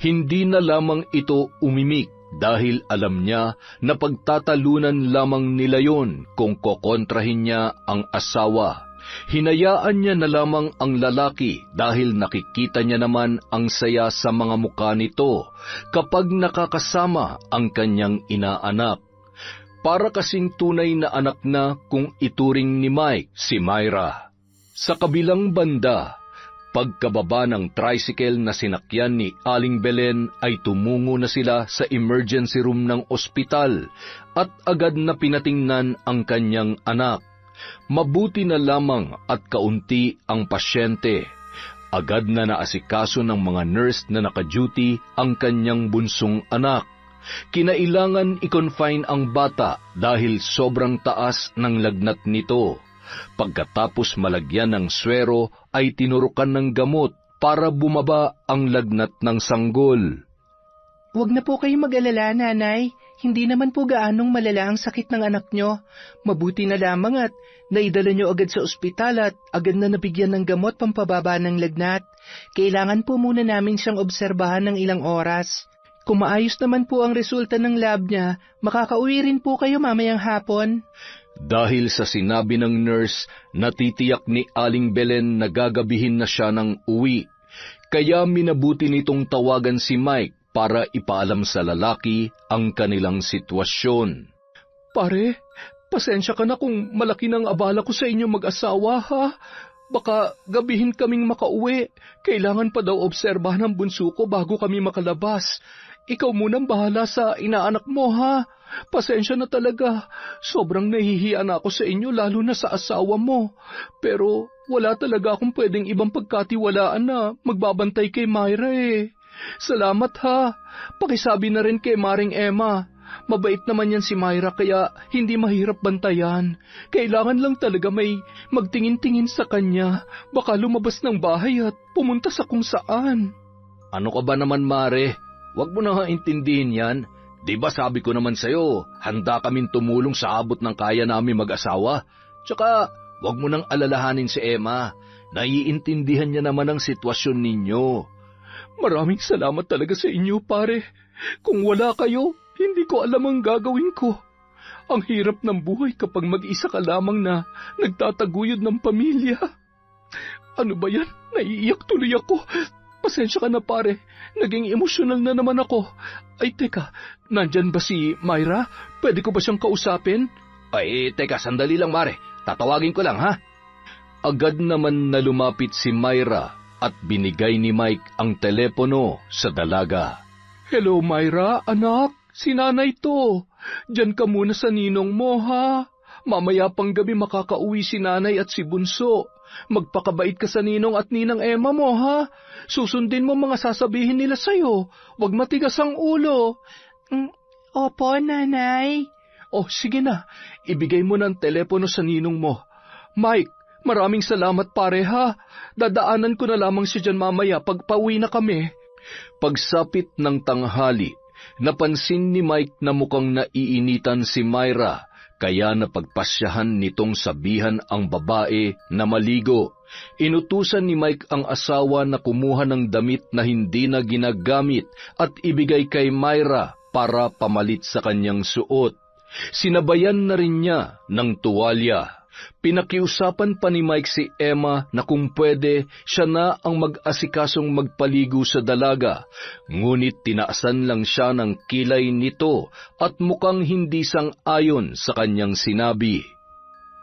Hindi na lamang ito umimik dahil alam niya na pagtatalunan lamang nila yon kung kokontrahin niya ang asawa. Hinayaan niya na lamang ang lalaki dahil nakikita niya naman ang saya sa mga mukha nito kapag nakakasama ang kanyang inaanak. Para kasing tunay na anak na kung ituring ni Mike si Myra. Sa kabilang banda, pagkababa ng tricycle na sinakyan ni Aling Belen ay tumungo na sila sa emergency room ng ospital at agad na pinatingnan ang kanyang anak. Mabuti na lamang at kaunti ang pasyente. Agad na naasikaso ng mga nurse na naka-duty ang kanyang bunsong anak. Kinailangan i-confine ang bata dahil sobrang taas ng lagnat nito. Pagkatapos malagyan ng swero ay tinurukan ng gamot para bumaba ang lagnat ng sanggol. Huwag na po kayo mag-alala, Nanay. Hindi naman po gaanong malala ang sakit ng anak nyo. Mabuti na lamang at naidala nyo agad sa ospital at agad na nabigyan ng gamot pampababa ng lagnat. Kailangan po muna namin siyang obserbahan ng ilang oras. Kung maayos naman po ang resulta ng lab niya, makakauwi rin po kayo mamayang hapon. Dahil sa sinabi ng nurse, natitiyak ni Aling Belen na gagabihin na siya ng uwi. Kaya minabuti nitong tawagan si Mike para ipaalam sa lalaki ang kanilang sitwasyon. Pare, pasensya ka na kung malaki ng abala ko sa inyo mag-asawa, ha? Baka gabihin kaming makauwi. Kailangan pa daw obserbahan ng bunso ko bago kami makalabas. Ikaw munang bahala sa inaanak mo, ha? Pasensya na talaga. Sobrang nahihiya na ako sa inyo, lalo na sa asawa mo. Pero wala talaga akong pwedeng ibang pagkatiwalaan na magbabantay kay Myra eh. Salamat ha. Pakisabi na rin kay Maring Emma. Mabait naman yan si Myra kaya hindi mahirap bantayan. Kailangan lang talaga may magtingin-tingin sa kanya. Baka lumabas ng bahay at pumunta sa kung saan. Ano ka ba naman, Mare? Huwag mo na intindihin yan. Di ba sabi ko naman sa'yo, handa kaming tumulong sa abot ng kaya namin mag-asawa. Tsaka, huwag mo nang alalahanin si Emma. Naiintindihan niya naman ang sitwasyon ninyo. Maraming salamat talaga sa inyo, pare. Kung wala kayo, hindi ko alam ang gagawin ko. Ang hirap ng buhay kapag mag-isa ka lamang na nagtataguyod ng pamilya. Ano ba yan? Naiiyak tuloy ako. Pasensya ka na pare, naging emosyonal na naman ako. Ay teka, nandyan ba si Myra? Pwede ko ba siyang kausapin? Ay, teka, sandali lang mare. Tatawagin ko lang ha. Agad naman na lumapit si Myra at binigay ni Mike ang telepono sa dalaga. Hello Myra, anak, si nanay to. Diyan ka muna sa ninong mo ha. Mamaya pang gabi makakauwi si nanay at si Bunso. Magpakabait ka sa ninong at ninang Emma mo ha. Susundin mo mga sasabihin nila sa'yo. Huwag matigas ang ulo. Opo, nanay. Oh, sige na. Ibigay mo ng telepono sa ninong mo. Mike, maraming salamat pare ha. Dadaanan ko na lamang siya dyan mamaya pag pauwi na kami. Pagsapit ng tanghali, napansin ni Mike na mukhang naiinitan si Myra, kaya napagpasyahan nitong sabihan ang babae na maligo. Inutusan ni Mike ang asawa na kumuha ng damit na hindi na ginagamit at ibigay kay Myra para pamalit sa kanyang suot. Sinabayan na rin niya ng tuwalya. Pinakiusapan pa ni Mike si Emma na kung pwede, siya na ang mag-asikasong magpaligo sa dalaga. Ngunit tinaasan lang siya ng kilay nito at mukhang hindi sang-ayon sa kanyang sinabi.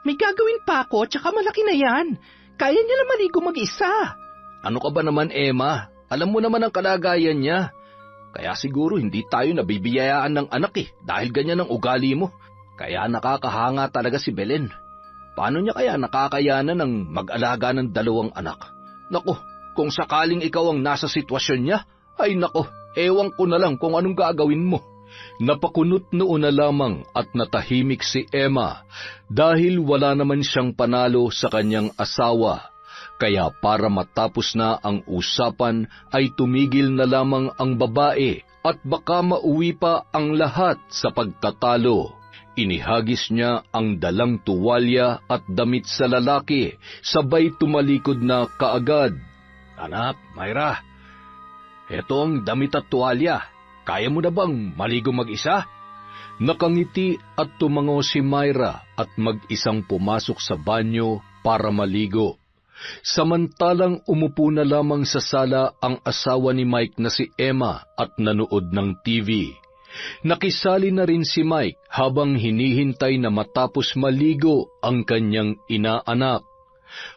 May gagawin pa ako, tsaka malaki na yan. Kaya niya na maligo mag-isa. Ano ka ba naman, Emma? Alam mo naman ang kalagayan niya. Kaya siguro hindi tayo nabibiyayaan ng anak dahil ganyan ang ugali mo. Kaya nakakahanga talaga si Belen. Paano niya kaya nakakayanan ng mag-alaga ng 2 anak? Nako, kung sakaling ikaw ang nasa sitwasyon niya, ay nako, ewan ko na lang kung anong gagawin mo. Napakunot noon na lamang at natahimik si Emma dahil wala naman siyang panalo sa kanyang asawa. Kaya para matapos na ang usapan ay tumigil na lamang ang babae at baka mauwi pa ang lahat sa pagtatalo. Inihagis niya ang dalang tuwalya at damit sa lalaki, sabay tumalikod na kaagad. Anak, Myra, eto ang damit at tuwalya. Kaya mo na bang maligo mag-isa? Nakangiti at tumango si Myra at mag-isang pumasok sa banyo para maligo. Samantalang umupo na lamang sa sala ang asawa ni Mike na si Emma at nanood ng TV. Nakisali na rin si Mike habang hinihintay na matapos maligo ang kanyang inaanak.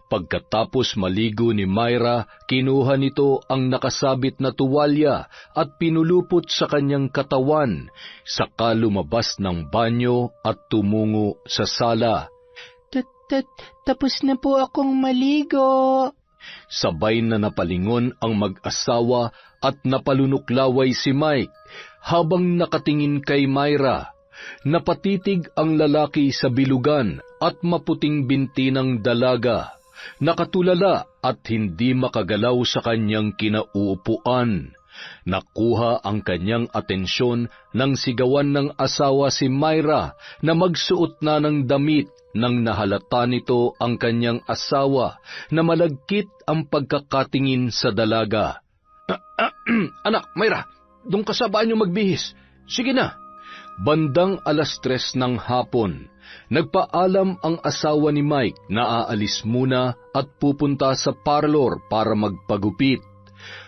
Pagkatapos maligo ni Myra, kinuha nito ang nakasabit na tuwalya at pinulupot sa kanyang katawan, saka lumabas ng banyo at tumungo sa sala. Tapos na po akong maligo. Sabay na napalingon ang mag-asawa at napalunuklaway si Mike habang nakatingin kay Myra. Napatitig ang lalaki sa bilugan at maputing binti ng dalaga. Nakatulala at hindi makagalaw sa kanyang kinauupuan. Nakuha ang kanyang atensyon nang sigawan ng asawa si Myra na magsuot na ng damit nang nahalata nito ang kanyang asawa na malagkit ang pagkakatingin sa dalaga. Anak, Myra, doon ka sa banyo magbihis. Sige na. Bandang 3:00 ng hapon, nagpaalam ang asawa ni Mike na aalis muna at pupunta sa parlor para magpagupit,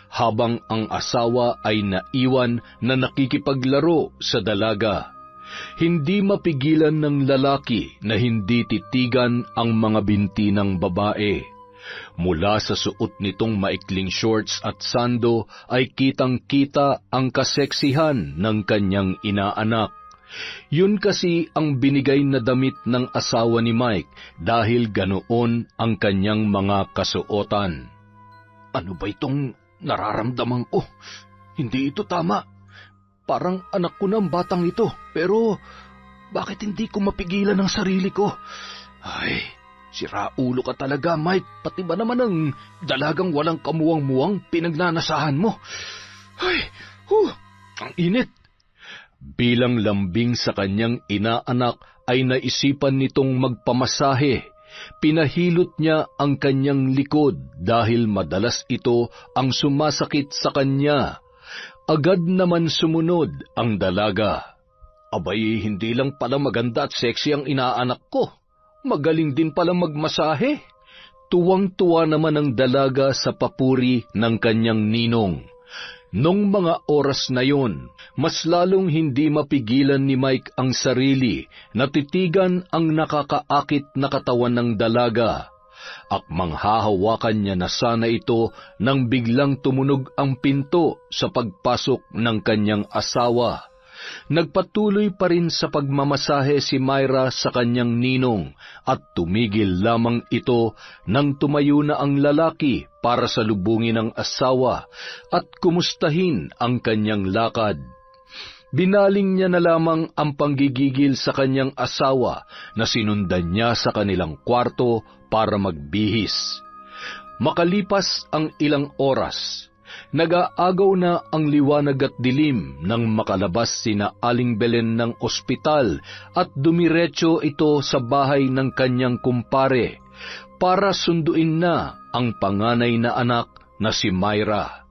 habang ang asawa ay naiwan na nakikipaglaro sa dalaga. Hindi mapigilan ng lalaki na hindi titigan ang mga binti ng babae. Mula sa suot nitong maikling shorts at sando ay kitang-kita ang kaseksihan ng kanyang inaanak. Yun kasi ang binigay na damit ng asawa ni Mike dahil ganoon ang kanyang mga kasuotan. Ano ba itong nararamdaman ko? Hindi ito tama. Parang anak ko ng batang ito, pero bakit hindi ko mapigilan ang sarili ko? Ay, siraulo ka talaga, Mike. Pati ba naman ang dalagang walang kamuwang-muwang pinagnanasahan mo? Ay, ang init. Bilang lambing sa kanyang inaanak ay naisipan nitong magpamasahe. Pinahilot niya ang kanyang likod dahil madalas ito ang sumasakit sa kanya. Agad naman sumunod ang dalaga. Abay, hindi lang pala maganda at sexy ang inaanak ko. Magaling din pala magmasahe. Tuwang-tuwa naman ang dalaga sa papuri ng kanyang ninong. Nung mga oras na yon, mas lalong hindi mapigilan ni Mike ang sarili na titigan ang nakakaakit na katawan ng dalaga. Akmang hahawakan niya na sana ito nang biglang tumunog ang pinto sa pagpasok ng kanyang asawa. Nagpatuloy pa rin sa pagmamasahe si Myra sa kanyang ninong at tumigil lamang ito nang tumayo na ang lalaki para salubungin ang asawa at kumustahin ang kanyang lakad. Binaling niya na lamang ang panggigigil sa kanyang asawa na sinundan niya sa kanilang kwarto para magbihis. Makalipas ang ilang oras, nag-aagaw na ang liwanag at dilim nang makalabas sina Aling Belen ng ospital at dumiretso ito sa bahay ng kanyang kumpare para sunduin na ang panganay na anak na si Myra.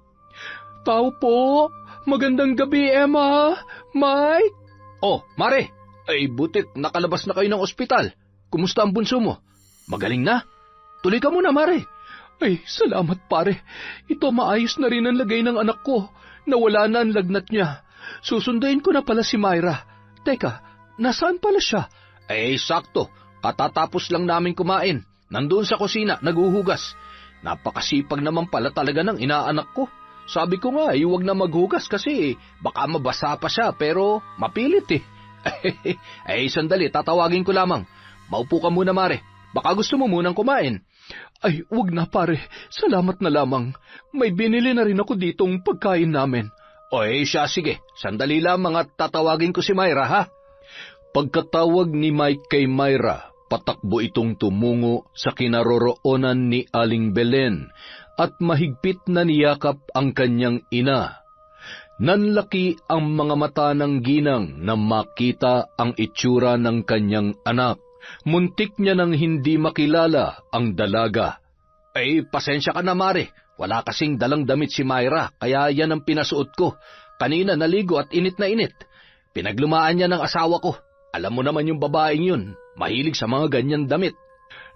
Tao po! Magandang gabi, Emma! Mike! Oh, Mare! Ay, butit nakalabas na kayo ng ospital. Kumusta ang bunso mo? Magaling na? Tuloy ka muna, Mare. Ay, salamat pare. Ito maayos na rin ang lagay ng anak ko. Nawala na ang lagnat niya. Susunduin ko na pala si Myra. Teka, nasaan pala siya? Eh, sakto. Katatapos lang namin kumain. Nandun sa kusina, naguhugas. Napakasipag naman pala talaga ng inaanak ko. Sabi ko nga, huwag na maghugas kasi baka mabasa pa siya pero mapilit eh. Eh, sandali, tatawagin ko lamang. Maupo ka muna, Mare. Baka gusto mo munang kumain. Ay, wag na pare. Salamat na lamang. May binili na rin ako ditong pagkain namin. O siya, sige. Sandali lamang at tatawagin ko si Myra, ha? Pagkatawag ni Mike kay Myra, patakbo itong tumungo sa kinaroroonan ni Aling Belen at mahigpit na niyakap ang kanyang ina. Nanlaki ang mga mata ng ginang na makita ang itsura ng kanyang anak. Muntik niya nang hindi makilala ang dalaga. Ay, pasensya ka na, Mare. Wala kasing dalang damit si Myra, kaya yan ang pinasuot ko. Kanina naligo at init na init. Pinaglumaan niya ng asawa ko. Alam mo naman yung babaeng yun, mahilig sa mga ganyan damit.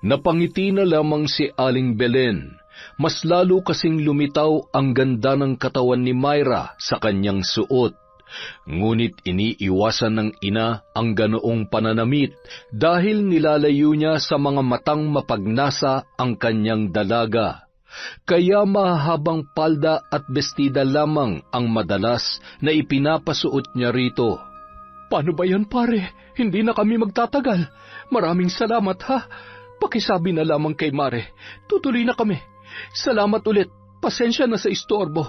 Napangiti na lamang si Aling Belen. Mas lalo kasing lumitaw ang ganda ng katawan ni Myra sa kanyang suot. Ngunit iniiwasan ng ina ang ganoong pananamit dahil nilalayo niya sa mga matang mapagnasa ang kanyang dalaga. Kaya mahabang palda at bestida lamang ang madalas na ipinapasuot niya rito. Paano ba yan, pare? Hindi na kami magtatagal. Maraming salamat, ha? Pakisabi na lamang kay Mare. Tutuloy na kami. Salamat ulit. Pasensya na sa istorbo.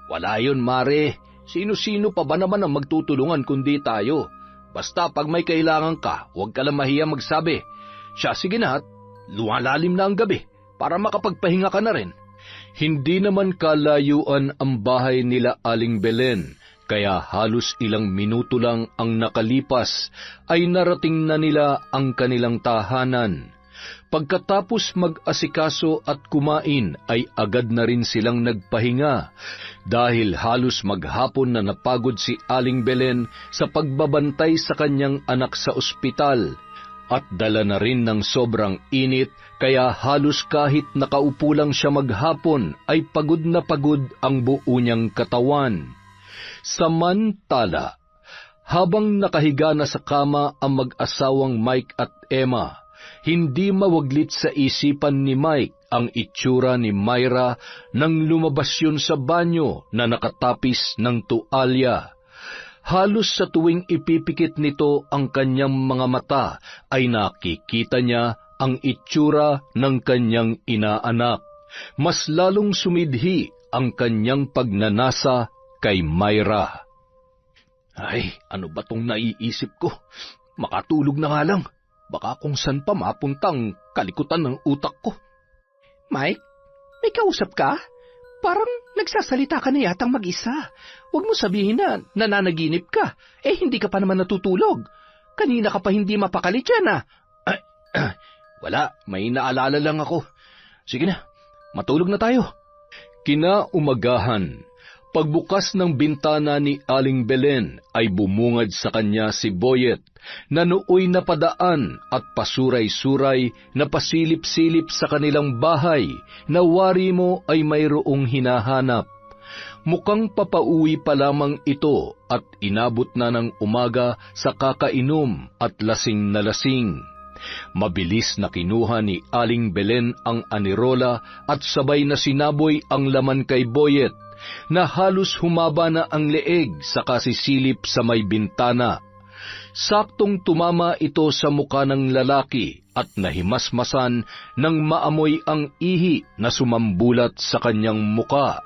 Wala yun, Mare. Sino-sino pa ba naman ang magtutulungan kundi tayo? Basta pag may kailangan ka, huwag ka lang mahiya magsabi. Siya, sige na at lumalalim na ang gabi para makapagpahinga ka na rin. Hindi naman kalayuan ang bahay nila Aling Belen, kaya halos ilang minuto lang ang nakalipas ay narating na nila ang kanilang tahanan. Pagkatapos mag-asikaso at kumain ay agad na rin silang nagpahinga dahil halos maghapon na napagod si Aling Belen sa pagbabantay sa kanyang anak sa ospital at dala na rin ng sobrang init kaya halos kahit nakaupo lang siya maghapon ay pagod na pagod ang buo niyang katawan. Samantala, habang nakahiga na sa kama ang mag-asawang Mike at Emma, hindi mawaglit sa isipan ni Mike ang itsura ni Myra nang lumabas yun sa banyo na nakatapis ng tualya. Halos sa tuwing ipipikit nito ang kanyang mga mata ay nakikita niya ang itsura ng kanyang inaanak. Mas lalong sumidhi ang kanyang pagnanasa kay Myra. Ay, ano ba tong naiisip ko? Makatulog na nga lang. Baka kung saan pa mapuntang kalikutan ng utak ko. Mike, may kausap ka? Parang nagsasalita ka na yatang mag-isa. Huwag mo sabihin na nananaginip ka. Hindi ka pa naman natutulog. Kanina ka pa hindi mapakali dyan, ah. Wala, may naalala lang ako. Sige na, matulog na tayo. Kinaumagahan, Pagbukas ng bintana ni Aling Belen ay bumungad sa kanya si Boyet, na nooy napadaan at pasuray-suray na pasilip-silip sa kanilang bahay, na wari mo ay mayroong hinahanap. Mukhang papauwi pa lamang ito at inabot na ng umaga sa kakainom at lasing na lasing. Mabilis na kinuha ni Aling Belen ang anirola at sabay na sinaboy ang laman kay Boyet, na halos humaba na ang leeg sa kasisilip sa may bintana. Saktong tumama ito sa muka ng lalaki at nahimasmasan ng maamoy ang ihi na sumambulat sa kanyang muka.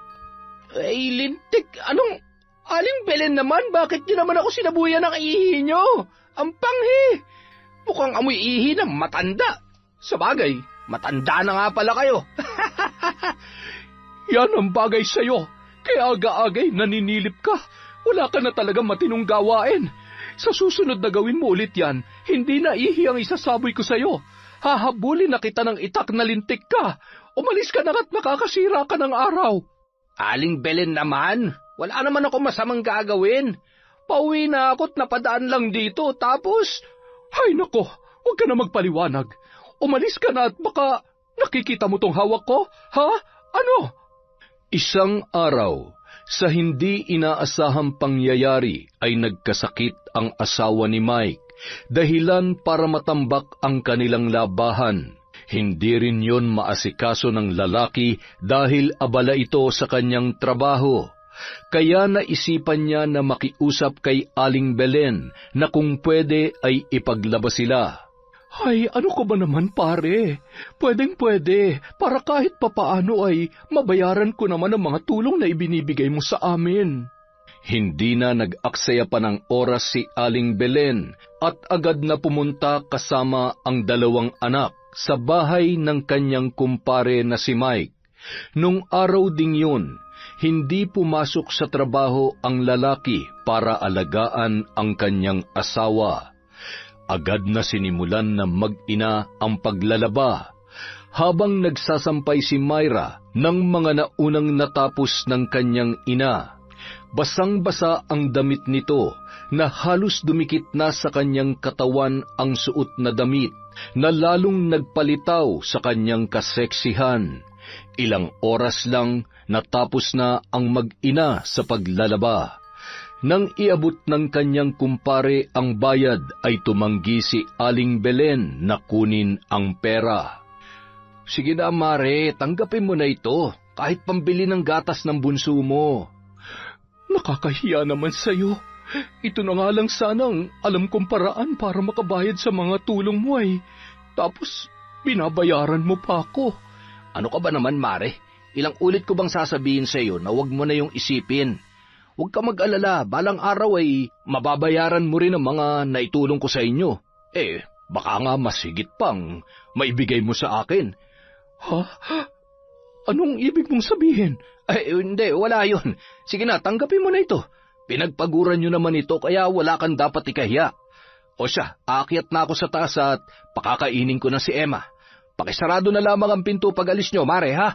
Ay, lintik, anong... Aling Belen naman, bakit niyo naman ako sinabuyan ng ihi niyo? Ang panghi! Mukhang amoy ihi ng matanda. Sabagay, matanda na nga pala kayo. Yan ang bagay sa'yo. Kaya aga-agay naninilip ka. Wala ka na talagang matinong gawain. Sa susunod na gawin mo ulit yan, hindi na ihi ang isasaboy ko sa'yo. Hahabulin na kita ng itak na lintik ka. Umalis ka na at makakasira ka ng araw. Aling Belen naman, wala naman ako masamang gagawin. Pauwi na ako't napadaan lang dito, tapos... Ay nako, huwag ka na magpaliwanag. Umalis ka na at baka nakikita mo tong hawak ko, ha? Ano? Isang araw, sa hindi inaasahang pangyayari ay nagkasakit ang asawa ni Mike, dahilan para matambak ang kanilang labahan. Hindi rin yon maasikaso ng lalaki dahil abala ito sa kanyang trabaho. Kaya naisipan niya na makiusap kay Aling Belen na kung pwede ay ipaglabas sila. Ay, ano ko ba naman pare? Pwedeng-pwede, para kahit papaano ay mabayaran ko naman ang mga tulong na ibinibigay mo sa amin. Hindi na nag-aksaya pa ng oras si Aling Belen at agad na pumunta kasama ang dalawang anak sa bahay ng kanyang kumpare na si Mike. Nung araw ding yun, hindi pumasok sa trabaho ang lalaki para alagaan ang kanyang asawa. Agad na sinimulan na mag-ina ang paglalaba, habang nagsasampay si Myra ng mga naunang natapos ng kanyang ina. Basang-basa ang damit nito na halos dumikit na sa kanyang katawan ang suot na damit na lalong nagpalitaw sa kanyang kaseksihan. Ilang oras lang natapos na ang mag-ina sa paglalaba. Nang iabot ng kanyang kumpare ang bayad ay tumanggi si Aling Belen na kunin ang pera. Sige na, Mare, tanggapin mo na ito, kahit pambili ng gatas ng bunso mo. Nakakahiya naman sa'yo. Ito na nga lang sanang alam kong paraan para makabayad sa mga tulong mo ay. Tapos, binabayaran mo pa ako. Ano ka ba naman, Mare? Ilang ulit ko bang sasabihin sa iyo na huwag mo na yung isipin? Huwag ka mag-alala, balang araw ay mababayaran mo rin ang mga naitulong ko sa inyo. Baka nga mas higit pang maibigay mo sa akin. Ha? Anong ibig mong sabihin? Hindi, wala yun. Sige na, tanggapin mo na ito. Pinagpaguran nyo naman ito kaya wala kang dapat ikahiya. O siya, aakyat na ako sa taas at pakakainin ko na si Emma. Pakisarado na lamang ang pinto pag alis nyo, Mare, ha?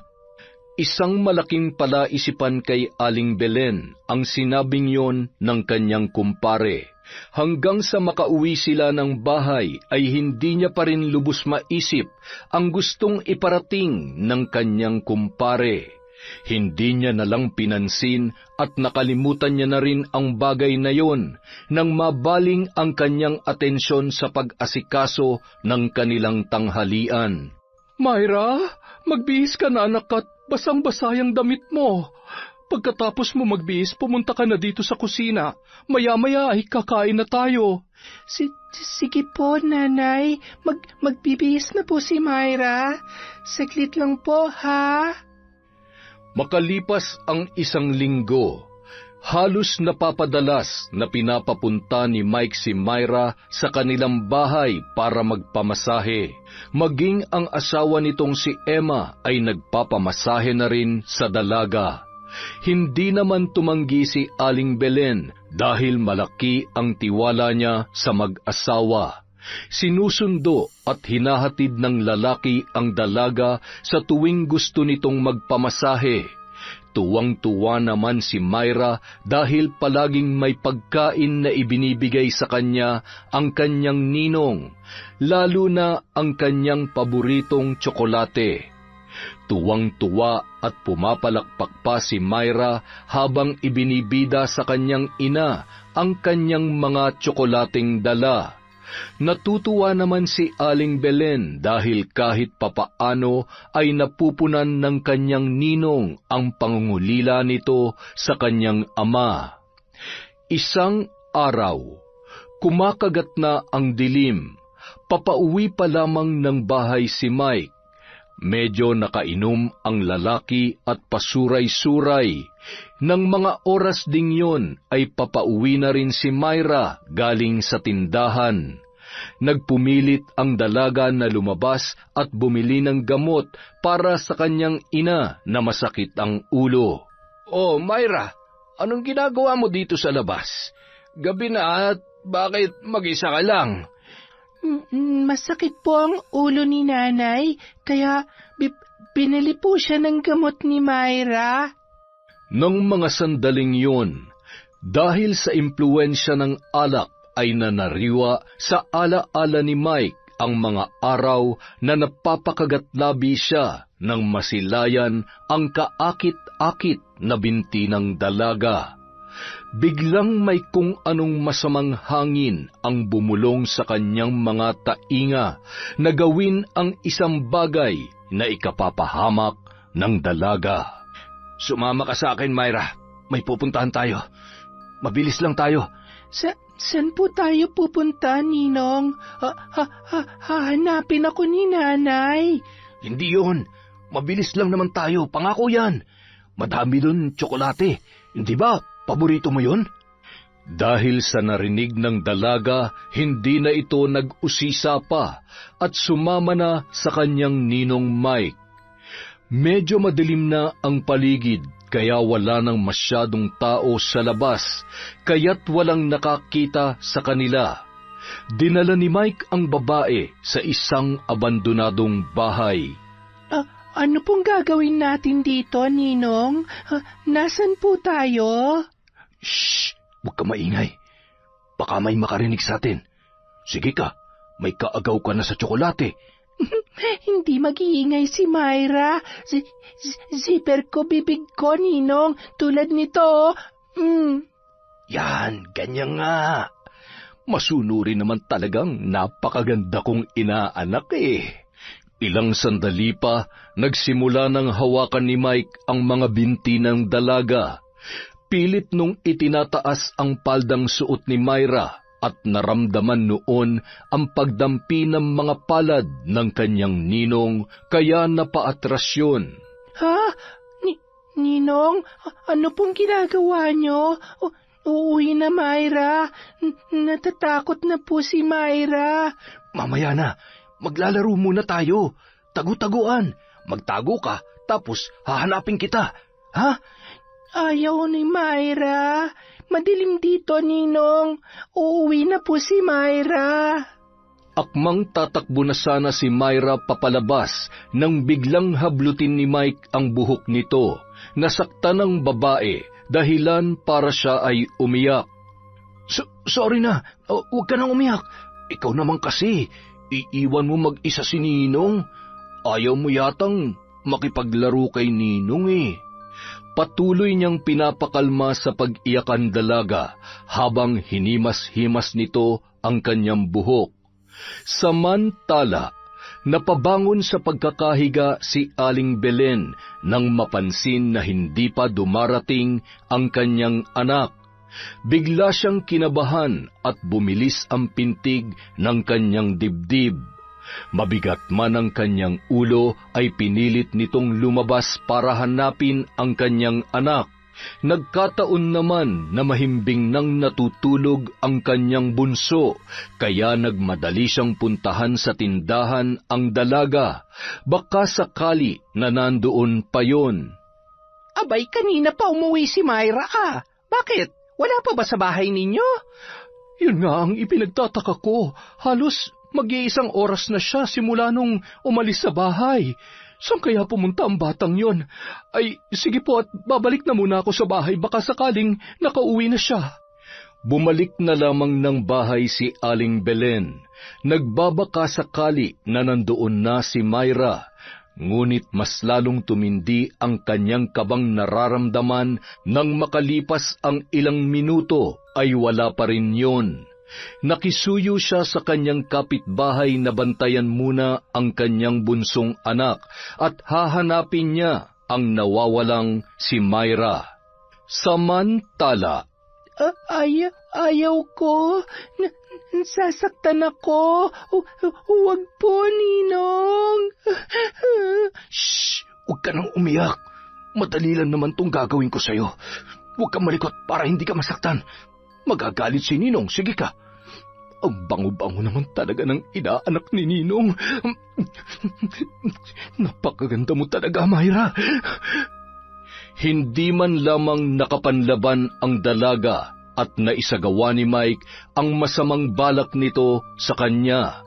Isang malaking palaisipan kay Aling Belen ang sinabing yon ng kanyang kumpare. Hanggang sa makauwi sila ng bahay ay hindi niya pa rin lubos maisip ang gustong iparating ng kanyang kumpare. Hindi niya nalang pinansin at nakalimutan niya na rin ang bagay na yon nang mabaling ang kanyang atensyon sa pag-asikaso ng kanilang tanghalian. Myra, magbihis ka na anak at basang-basa yung damit mo. Pagkatapos mo magbihis, pumunta ka na dito sa kusina. Maya-maya ay kakain na tayo. Sige po, nanay. Magbibihis na po si Myra. Saglit lang po, ha? Makalipas ang isang linggo, halos napapadalas na pinapapunta ni Mike si Myra sa kanilang bahay para magpamasahe. Maging ang asawa nitong si Emma ay nagpapamasahe na rin sa dalaga. Hindi naman tumanggi si Aling Belen dahil malaki ang tiwala niya sa mag-asawa. Sinusundo at hinahatid ng lalaki ang dalaga sa tuwing gusto nitong magpamasahe. Tuwang-tuwa naman si Myra dahil palaging may pagkain na ibinibigay sa kanya ang kanyang ninong, lalo na ang kanyang paboritong tsokolate. Tuwang-tuwa at pumapalakpak pa si Myra habang ibinibida sa kanyang ina ang kanyang mga tsokolating dala. Natutuwa naman si Aling Belen dahil kahit papaano ay napupunan ng kanyang ninong ang pangungulila nito sa kanyang ama. Isang araw, kumakagat na ang dilim. Papauwi pa lamang ng bahay si Mike. Medyo nakainom ang lalaki at pasuray-suray. Nang mga oras ding yon ay papauwi na rin si Myra galing sa tindahan. Nagpumilit ang dalaga na lumabas at bumili ng gamot para sa kanyang ina na masakit ang ulo. Oh, Myra, anong ginagawa mo dito sa labas? Gabi na at bakit mag-isa ka lang? Masakit po ang ulo ni nanay, kaya binili po siya ng gamot ni Myra. Nang mga sandaling yun, dahil sa impluensya ng alak ay nanariwa sa ala-ala ni Mike ang mga araw na napapakagatlabi siya nang masilayan ang kaakit-akit na binti ng dalaga. Biglang may kung anong masamang hangin ang bumulong sa kanyang mga tainga na gawin ang isang bagay na ikapapahamak ng dalaga. Sumama ka sa akin, Myra. May pupuntahan tayo. Mabilis lang tayo. Saan po tayo pupunta, Ninong? Hahanapin ako ni nanay. Hindi yun. Mabilis lang naman tayo. Pangako yan. Madami dun tsokolate. Hindi ba? Paborito mo yun? Dahil sa narinig ng dalaga, hindi na ito nag-usisa pa at sumama na sa kanyang ninong Mike. Medyo madilim na ang paligid kaya wala nang masyadong tao sa labas, kaya't walang nakakita sa kanila. Dinala ni Mike ang babae sa isang abandonadong bahay. Ano pong gagawin natin dito, Ninong? Nasaan po tayo? Shh! Huwag ka maingay. Baka may makarinig sa atin. Sige ka, may kaagaw ka na sa tsokolate. Hindi mag-iingay si Myra. Zipper ko bibig ko, Ninong. Tulad nito. Yan, ganyan nga. Masunuri naman talagang napakaganda kong inaanak eh. Ilang sandali pa, nagsimula ng hawakan ni Mike ang mga binti ng dalaga. Pilit nung itinataas ang paldang suot ni Myra at naramdaman noon ang pagdampi ng mga palad ng kanyang ninong kaya napaatras yun. Ha? Ninong, ano pong ginagawa niyo? Uuwi na, Myra. Natatakot na po si Myra. Mamaya na, maglalaro muna tayo. Tagu-taguan. Magtago ka, tapos hahanapin kita. Ha? Ayaw ni Myra. Madilim dito, Ninong. Uuwi na po si Myra. Akmang tatakbo na sana si Myra papalabas nang biglang hablutin ni Mike ang buhok nito. Nasaktan ng babae, dahilan para siya ay umiyak. Sorry na, huwag ka nang umiyak. Ikaw naman kasi, iiwan mo mag-isa si Ninong. Ayaw mo yatang makipaglaro kay Ninong eh. Patuloy niyang pinapakalma sa pag-iyakan dalaga habang hinimas-himas nito ang kanyang buhok. Samantala, napabangon sa pagkakahiga si Aling Belen nang mapansin na hindi pa dumarating ang kanyang anak. Bigla siyang kinabahan at bumilis ang pintig ng kanyang dibdib. Mabigat man ang kanyang ulo ay pinilit nitong lumabas para hanapin ang kanyang anak. Nagkataon naman na mahimbing nang natutulog ang kanyang bunso, kaya nagmadali siyang puntahan sa tindahan ang dalaga. Baka sakali na nandoon pa yon. Abay, kanina pa umuwi si Myra ah. Bakit? Wala pa ba sa bahay ninyo? Yun nga ang ipinagtataka ko. Halos mag-iisang oras na siya simula nung umalis sa bahay. Saan kaya pumunta ang batang yon? Ay, sige po at babalik na muna ako sa bahay, baka sakaling nakauwi na siya. Bumalik na lamang ng bahay si Aling Belen. Nagbabaka sakali na nandoon na si Myra, ngunit mas lalong tumindi ang kanyang kabang nararamdaman nang makalipas ang ilang minuto ay wala pa rin yon. Nakisuyo siya sa kanyang kapitbahay na bantayan muna ang kanyang bunsong anak at hahanapin niya ang nawawalang si Myra. Samantala, Ayaw ko. Sasaktan ako. Huwag po, Ninong. Shh! Huwag ka nang umiyak. Madali lang naman tong gagawin ko sa'yo. Huwag kang malikot para hindi ka masaktan. Magagalit si Ninong, sige ka. Ang bango-bango naman talaga ng inaanak ni Ninong. Napakaganda mo talaga, Myra. Hindi man lamang nakapanlaban ang dalaga at naisagawa ni Mike ang masamang balak nito sa kanya.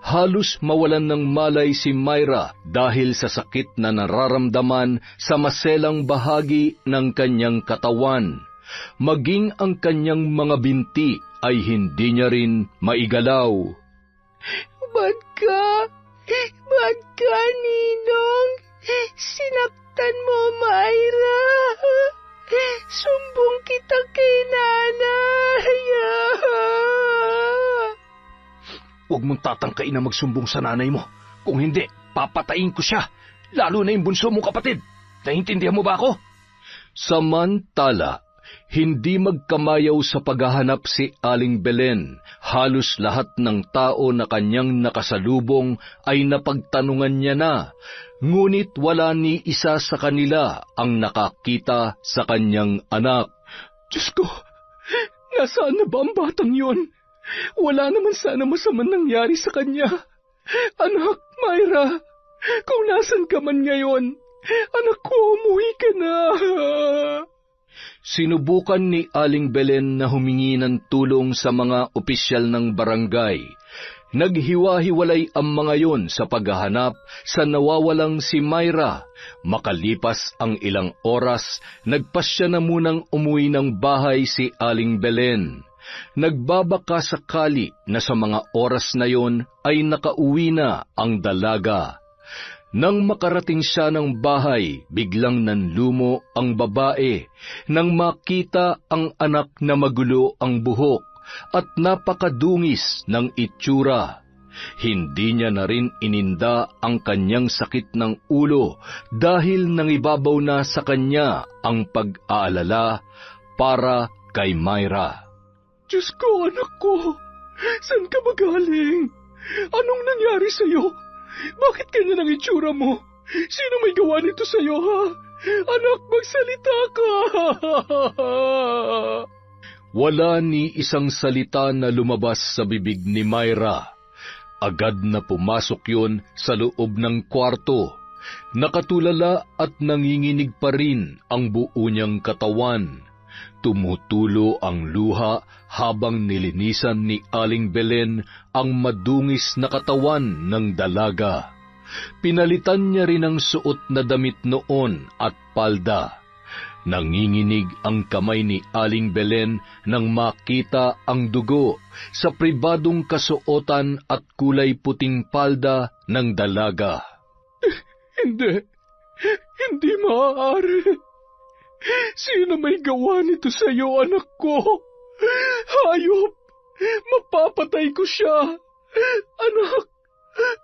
Halos mawalan ng malay si Myra dahil sa sakit na nararamdaman sa maselang bahagi ng kanyang katawan. Maging ang kanyang mga binti ay hindi niya rin maigalaw. Ba't ka, Ninong? Sinaktan mo, Myra. Sumbong kita kay nanay. Huwag mong tatangkain na magsumbong sa nanay mo. Kung hindi, papatayin ko siya. Lalo na yung bunso mong kapatid. Naintindihan mo ba ako? Samantala, hindi magkamayaw sa paghahanap si Aling Belen. Halos lahat ng tao na kanyang nakasalubong ay napagtanungan niya na, ngunit wala ni isa sa kanila ang nakakita sa kanyang anak. Diyos ko, nasaan na ba ang batang yon? Wala naman sana masamang nangyari sa kanya. Anak, Myra, kung nasan ka man ngayon, anak ko, umuwi ka na. Sinubukan ni Aling Belen na humingi ng tulong sa mga opisyal ng barangay. Naghiwa-hiwalay ang mga yon sa paghahanap sa nawawalang si Myra. Makalipas ang ilang oras, nagpasya na munang umuwi ng bahay si Aling Belen. Nagbabaka sakali na sa mga oras na yon ay nakauwi na ang dalaga. Nang makarating siya ng bahay, biglang nanlumo ang babae nang makita ang anak na magulo ang buhok at napakadungis ng itsura. Hindi niya na rin ininda ang kanyang sakit ng ulo dahil nangibabaw na sa kanya ang pag-aalala para kay Myra. Diyos ko, anak ko, saan ka magaling? Anong nangyari sa'yo? Bakit ganyan ang itsura mo? Sino may gawa nito sa'yo, ha? Anak, magsalita ka! Wala ni isang salita na lumabas sa bibig ni Myra. Agad na pumasok yun sa loob ng kwarto. Nakatulala at nanginginig pa rin ang buo niyang katawan. Tumutulo ang luha habang nilinisan ni Aling Belen ang madungis na katawan ng dalaga. Pinalitan niya rin ang suot na damit noon at palda. Nanginginig ang kamay ni Aling Belen nang makita ang dugo sa pribadong kasuotan at kulay puting palda ng dalaga. Hindi maaari. Sino may gawa nito sa iyo, anak ko? Hayop! Mapapatay ko siya! Anak,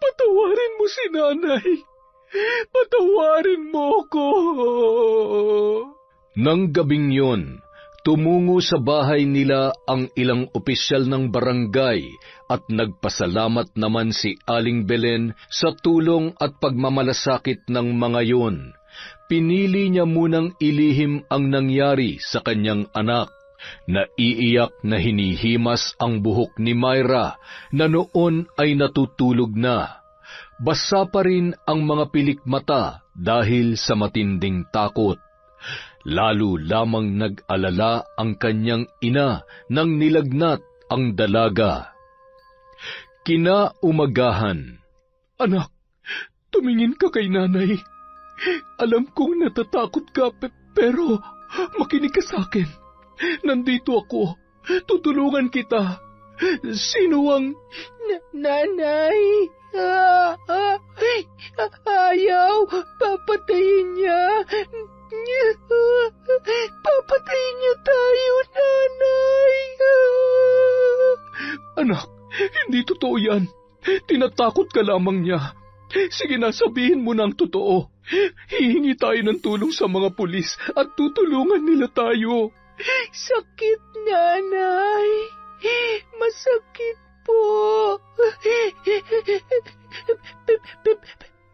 patawarin mo si nanay! Patawarin mo ko! Nang gabing yon, tumungo sa bahay nila ang ilang opisyal ng barangay at nagpasalamat naman si Aling Belen sa tulong at pagmamalasakit ng mga yon. Pinili niya munang ilihim ang nangyari sa kanyang anak. Naiiyak na hinihimas ang buhok ni Myra na noon ay natutulog na. Basa pa rin ang mga pilik mata dahil sa matinding takot. Lalo lamang nag-alala ang kanyang ina nang nilagnat ang dalaga. Kinaumagahan. Anak, tumingin ka kay nanay. Alam kong natatakot ka, pero makinig ka sa akin. Nandito ako. Tutulungan kita. Sino ang... Nanay! Ayaw! Papatayin niya! Papatayin niyo tayo, nanay! Anak, hindi totoo yan. Tinatakot ka lamang niya. Sige na, sabihin mo na ang totoo. Hihingi tayo ng tulong sa mga pulis at tutulungan nila tayo. Sakit, nanay. Masakit po.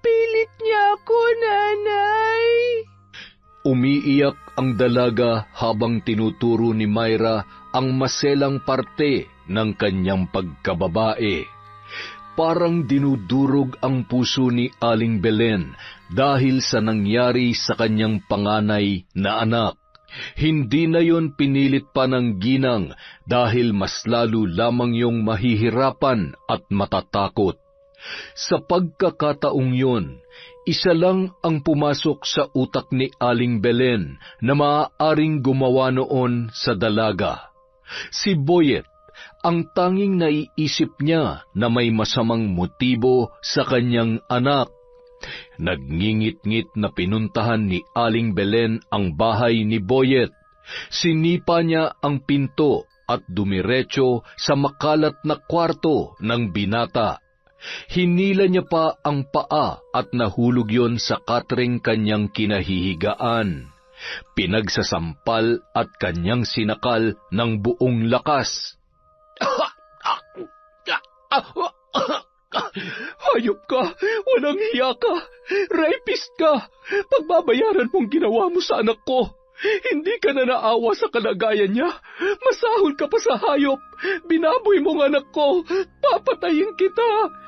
Pilit niya ako, nanay. Umiiyak ang dalaga habang tinuturo ni Myra ang maselang parte ng kanyang pagkababae. Parang dinudurog ang puso ni Aling Belen dahil sa nangyari sa kanyang panganay na anak. Hindi na yon pinilit pa ng ginang dahil mas lalo lamang yung mahihirapan at matatakot. Sa pagkakataong yon, isa lang ang pumasok sa utak ni Aling Belen na maaaring gumawa noon sa dalaga. Si Boyet, ang tanging naiisip niya na may masamang motibo sa kanyang anak. Nagngingit-ngit na pinuntahan ni Aling Belen ang bahay ni Boyet. Sinipa niya ang pinto at dumiretso sa makalat na kwarto ng binata. Hinila niya pa ang paa at nahulog yon sa katring kanyang kinahihigaan. Pinagsasampal at kanyang sinakal ng buong lakas. Hayop ka! Walang hiya ka! Rapist ka! Pagbabayaran mong ginawa mo sa anak ko! Hindi ka na naawa sa kalagayan niya! Masahol ka pa sa hayop! Binaboy mong anak ko! Papatayin kita!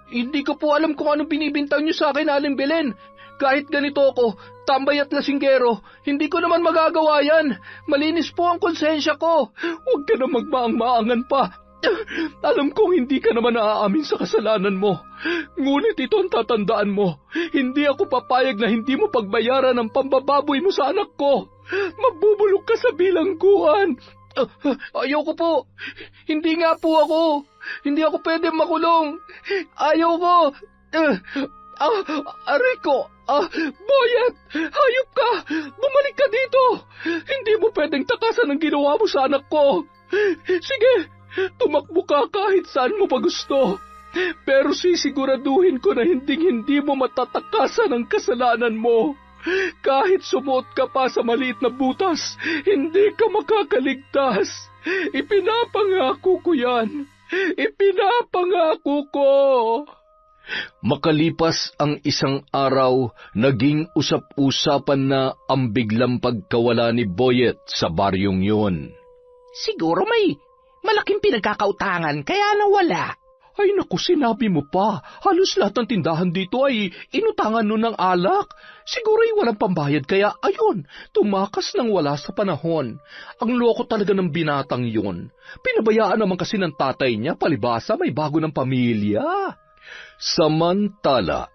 Hindi ko po alam kung anong binibintang niyo sa akin, Aling Belen. Kahit ganito ako, tambay at lasinggero, hindi ko naman magagawa yan. Malinis po ang konsensya ko. Huwag ka na magmaang-maangan pa. Alam kong hindi ka naman naaamin sa kasalanan mo. Ngunit ito ang tatandaan mo. Hindi ako papayag na hindi mo pagbayaran ang pambababoy mo sa anak ko. Mabubulok ka sa bilangguan. Ayoko po. Hindi nga po ako. Hindi ako pwede makulong. Ayoko. Aray ko. Boyet, hayop ka. Bumalik ka dito. Hindi mo pwedeng takasan ang ginawa mo sa anak ko. Sige, tumakbo ka kahit saan mo pa gusto. Pero sisiguraduhin ko na hindi mo matatakasan ang kasalanan mo. Kahit sumuot ka pa sa maliit na butas, hindi ka makakaligtas. Ipinapangako ko yan. Ipinapangako ko. Makalipas ang isang araw, naging usap-usapan na ang biglang pagkawala ni Boyet sa baryong yun. Siguro may malaking pinagkakautangan kaya nawala. Ay naku, sinabi mo pa. Halos lahat ng tindahan dito ay inutangan nun ng alak. Siguro ay walang pambayad kaya ayun, tumakas nang wala sa panahon. Ang loko talaga ng binatang yun. Pinabayaan naman kasi ng tatay niya, palibasa may bago ng pamilya. Samantala,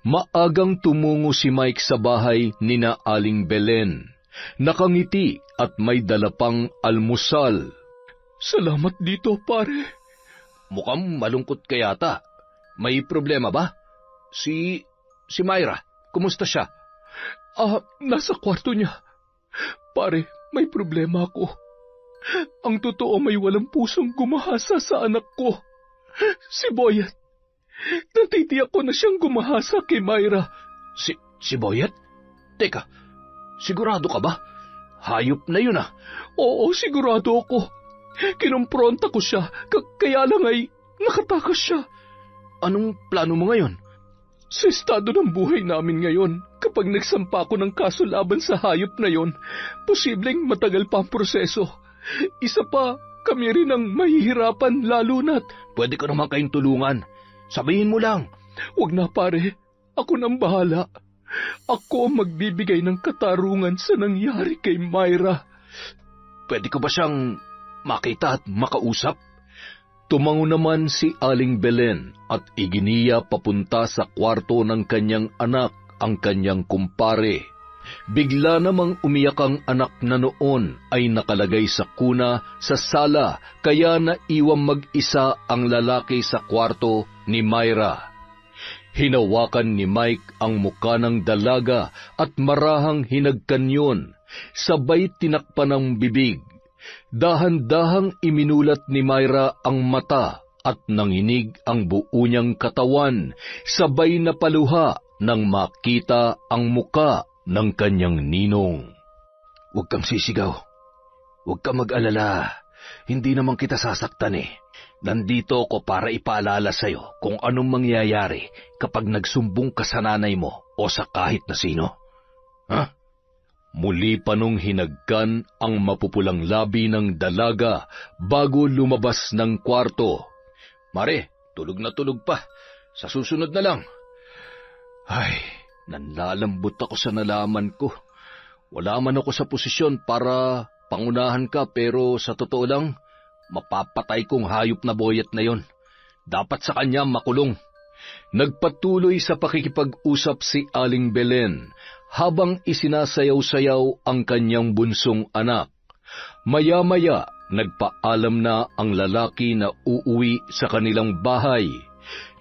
maagang tumungo si Mike sa bahay ni na Aling Belen. Nakangiti at may dala pang almusal. Salamat dito, pare. Mukhang malungkot ka yata. May problema ba? Si Myra, kumusta siya? Nasa kwarto niya. Pare, may problema ako. Ang totoo may walang pusong gumahasa sa anak ko. Si Boyet. Natitiyak ko na siyang gumahasa kay Myra. Si Boyet? Teka, sigurado ka ba? Hayop na yun ah. Oo, sigurado ako. Kinumpronta ko siya, kaya lang ay nakatakas siya. Anong plano mo ngayon? Sa estado ng buhay namin ngayon, kapag nagsampa ko ng kaso laban sa hayop na yon, posibleng matagal pa ang proseso. Isa pa, kami rin ang mahihirapan lalo na't... Pwede ko naman kayong tulungan. Sabihin mo lang. Huwag na pare, ako nang bahala. Ako ang magbibigay ng katarungan sa nangyari kay Myra. Pwede ko ba siyang makita at makausap? Tumango naman si Aling Belen at iginiya papunta sa kwarto ng kanyang anak ang kanyang kumpare. Bigla namang umiyak ang anak na noon ay nakalagay sa kuna sa sala, kaya naiwang mag-isa ang lalaki sa kwarto ni Myra. Hinawakan ni Mike ang muka ng dalaga at marahang hinagkanyon, sabay tinakpan ng bibig. Dahan-dahang iminulat ni Myra ang mata at nanginig ang buo niyang katawan, sabay napaluha nang makita ang muka ng kanyang ninong. Huwag kang sisigaw. Huwag kang mag-alala. Hindi naman kita sasaktan eh. Nandito ako para ipaalala sa'yo kung anong mangyayari kapag nagsumbong ka sa nanay mo o sa kahit na sino. Ha? Muli pa nung hinagkan ang mapupulang labi ng dalaga bago lumabas ng kwarto. Mare, tulog na tulog pa. Sa susunod na lang. Ay, nanlalambot ako sa nalaman ko. Wala man ako sa posisyon para pangunahan ka, pero sa totoo lang, mapapatay kong hayop na boyet na yon. Dapat sa kanya makulong. Nagpatuloy sa pakikipag-usap si Aling Belen habang isinasayaw-sayaw ang kanyang bunsong anak. Maya-maya, nagpaalam na ang lalaki na uuwi sa kanilang bahay.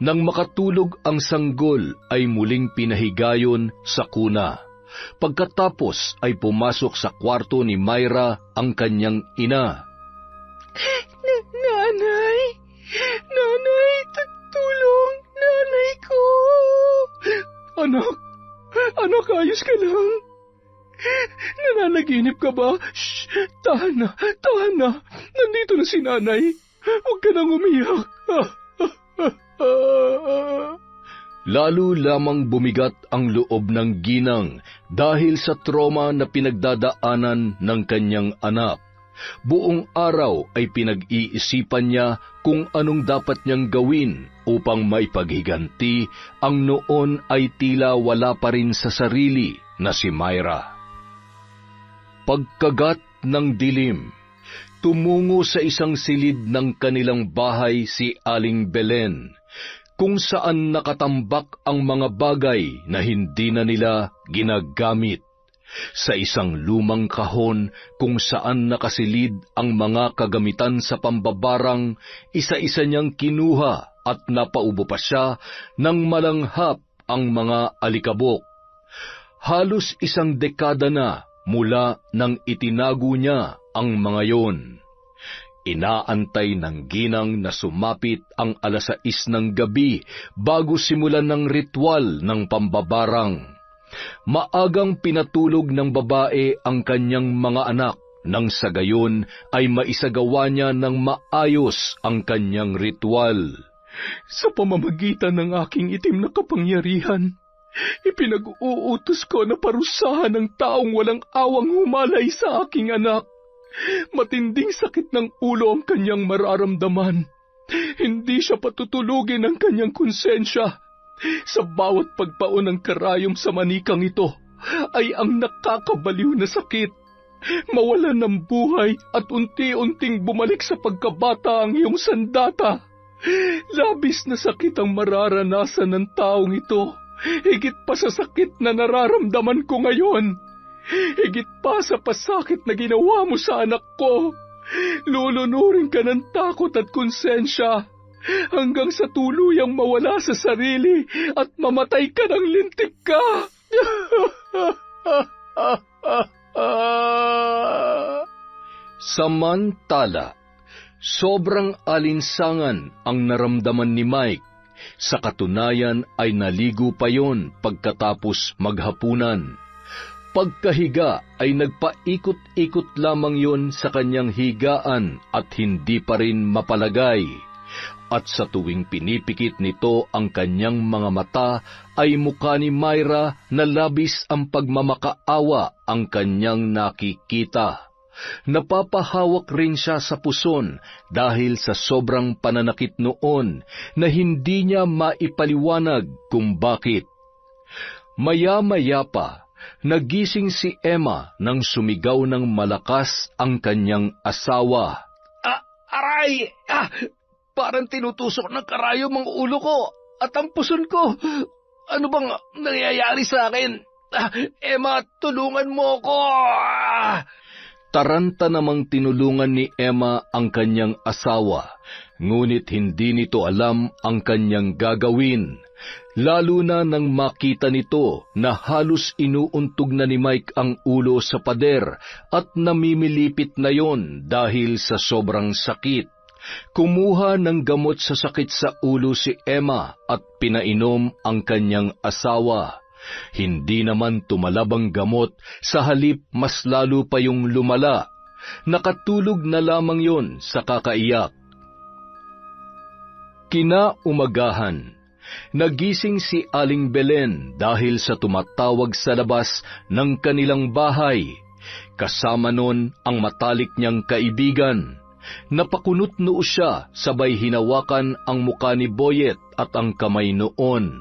Nang makatulog ang sanggol ay muling pinahigayon sa kuna. Pagkatapos ay pumasok sa kwarto ni Myra ang kanyang ina. Nanay! Nanay! Tulong! Nanay ko! Anak, ayos ka lang? Nananaginip ka ba? Shh! Tahan na! Nandito na si nanay. Huwag ka nang umiyak. Lalo lamang bumigat ang loob ng ginang dahil sa trauma na pinagdadaanan ng kanyang anak. Buong araw ay pinag-iisipan niya kung anong dapat niyang gawin upang maipaghiganti ang noon ay tila wala pa rin sa sarili na si Myra. Pagkagat ng dilim, tumungo sa isang silid ng kanilang bahay si Aling Belen, kung saan nakatambak ang mga bagay na hindi na nila ginagamit. Sa isang lumang kahon kung saan nakasilid ang mga kagamitan sa pambabarang, isa-isa niyang kinuha at napaubo pa siya nang malanghap ang mga alikabok. Halos 1 dekada na mula nang itinago niya ang mga yon. Inaantay ng ginang na sumapit ang 6:00 ng gabi bago simulan ng ritual ng pambabarang. Maagang pinatulog ng babae ang kanyang mga anak nang sa gayon ay maisagawa niya ng maayos ang kanyang ritual. Sa pamamagitan ng aking itim na kapangyarihan, ipinag-uutos ko na parusahan ng taong walang awang humalay sa aking anak. Matinding sakit ng ulo ang kanyang mararamdaman. Hindi siya patutulugin ng kanyang konsensya. Sa bawat pagpaon ng karayom sa manikang ito ay ang nakakabaliw na sakit. Mawalan ng buhay at unti-unting bumalik sa pagkabata ang iyong sandata. Labis na sakit ang mararanasan ng taong ito, higit pa sa sakit na nararamdaman ko ngayon. Higit pa sa pasakit na ginawa mo sa anak ko. Lulunurin ka ng takot at konsensya hanggang sa tuluyang mawala sa sarili at mamatay ka ng lintik ka. Samantala, sobrang alinsangan ang naramdaman ni Mike. Sa katunayan ay naligo pa yon pagkatapos maghapunan. Pagkahiga ay nagpaikot-ikot lamang yon sa kanyang higaan at hindi pa rin mapalagay. At sa tuwing pinipikit nito ang kanyang mga mata, ay mukha ni Myra na labis ang pagmamakaawa ang kanyang nakikita. Napapahawak rin siya sa puson dahil sa sobrang pananakit noon na hindi niya maipaliwanag kung bakit. Maya-maya pa, nagising si Emma nang sumigaw ng malakas ang kanyang asawa. Aray! Parang tinutusok ng karayom ang ulo ko at ang puson ko. Ano bang nangyayari sa akin? Emma, tulungan mo ko! Taranta namang tinulungan ni Emma ang kanyang asawa, ngunit hindi nito alam ang kanyang gagawin. Lalo na nang makita nito na halos inuuntog na ni Mike ang ulo sa pader at namimilipit na yon dahil sa sobrang sakit. Kumuha ng gamot sa sakit sa ulo si Emma at pinainom ang kanyang asawa. Hindi naman tumalab ang gamot, sa halip mas lalo pa yung lumala. Nakatulog na lamang yon sa kakaiyak. Kinaumagahan, nagising si Aling Belen dahil sa tumatawag sa labas ng kanilang bahay. Kasama nun ang matalik niyang kaibigan. Napakunot noo siya, sabay hinawakan ang muka ni Boyet at ang kamay noon.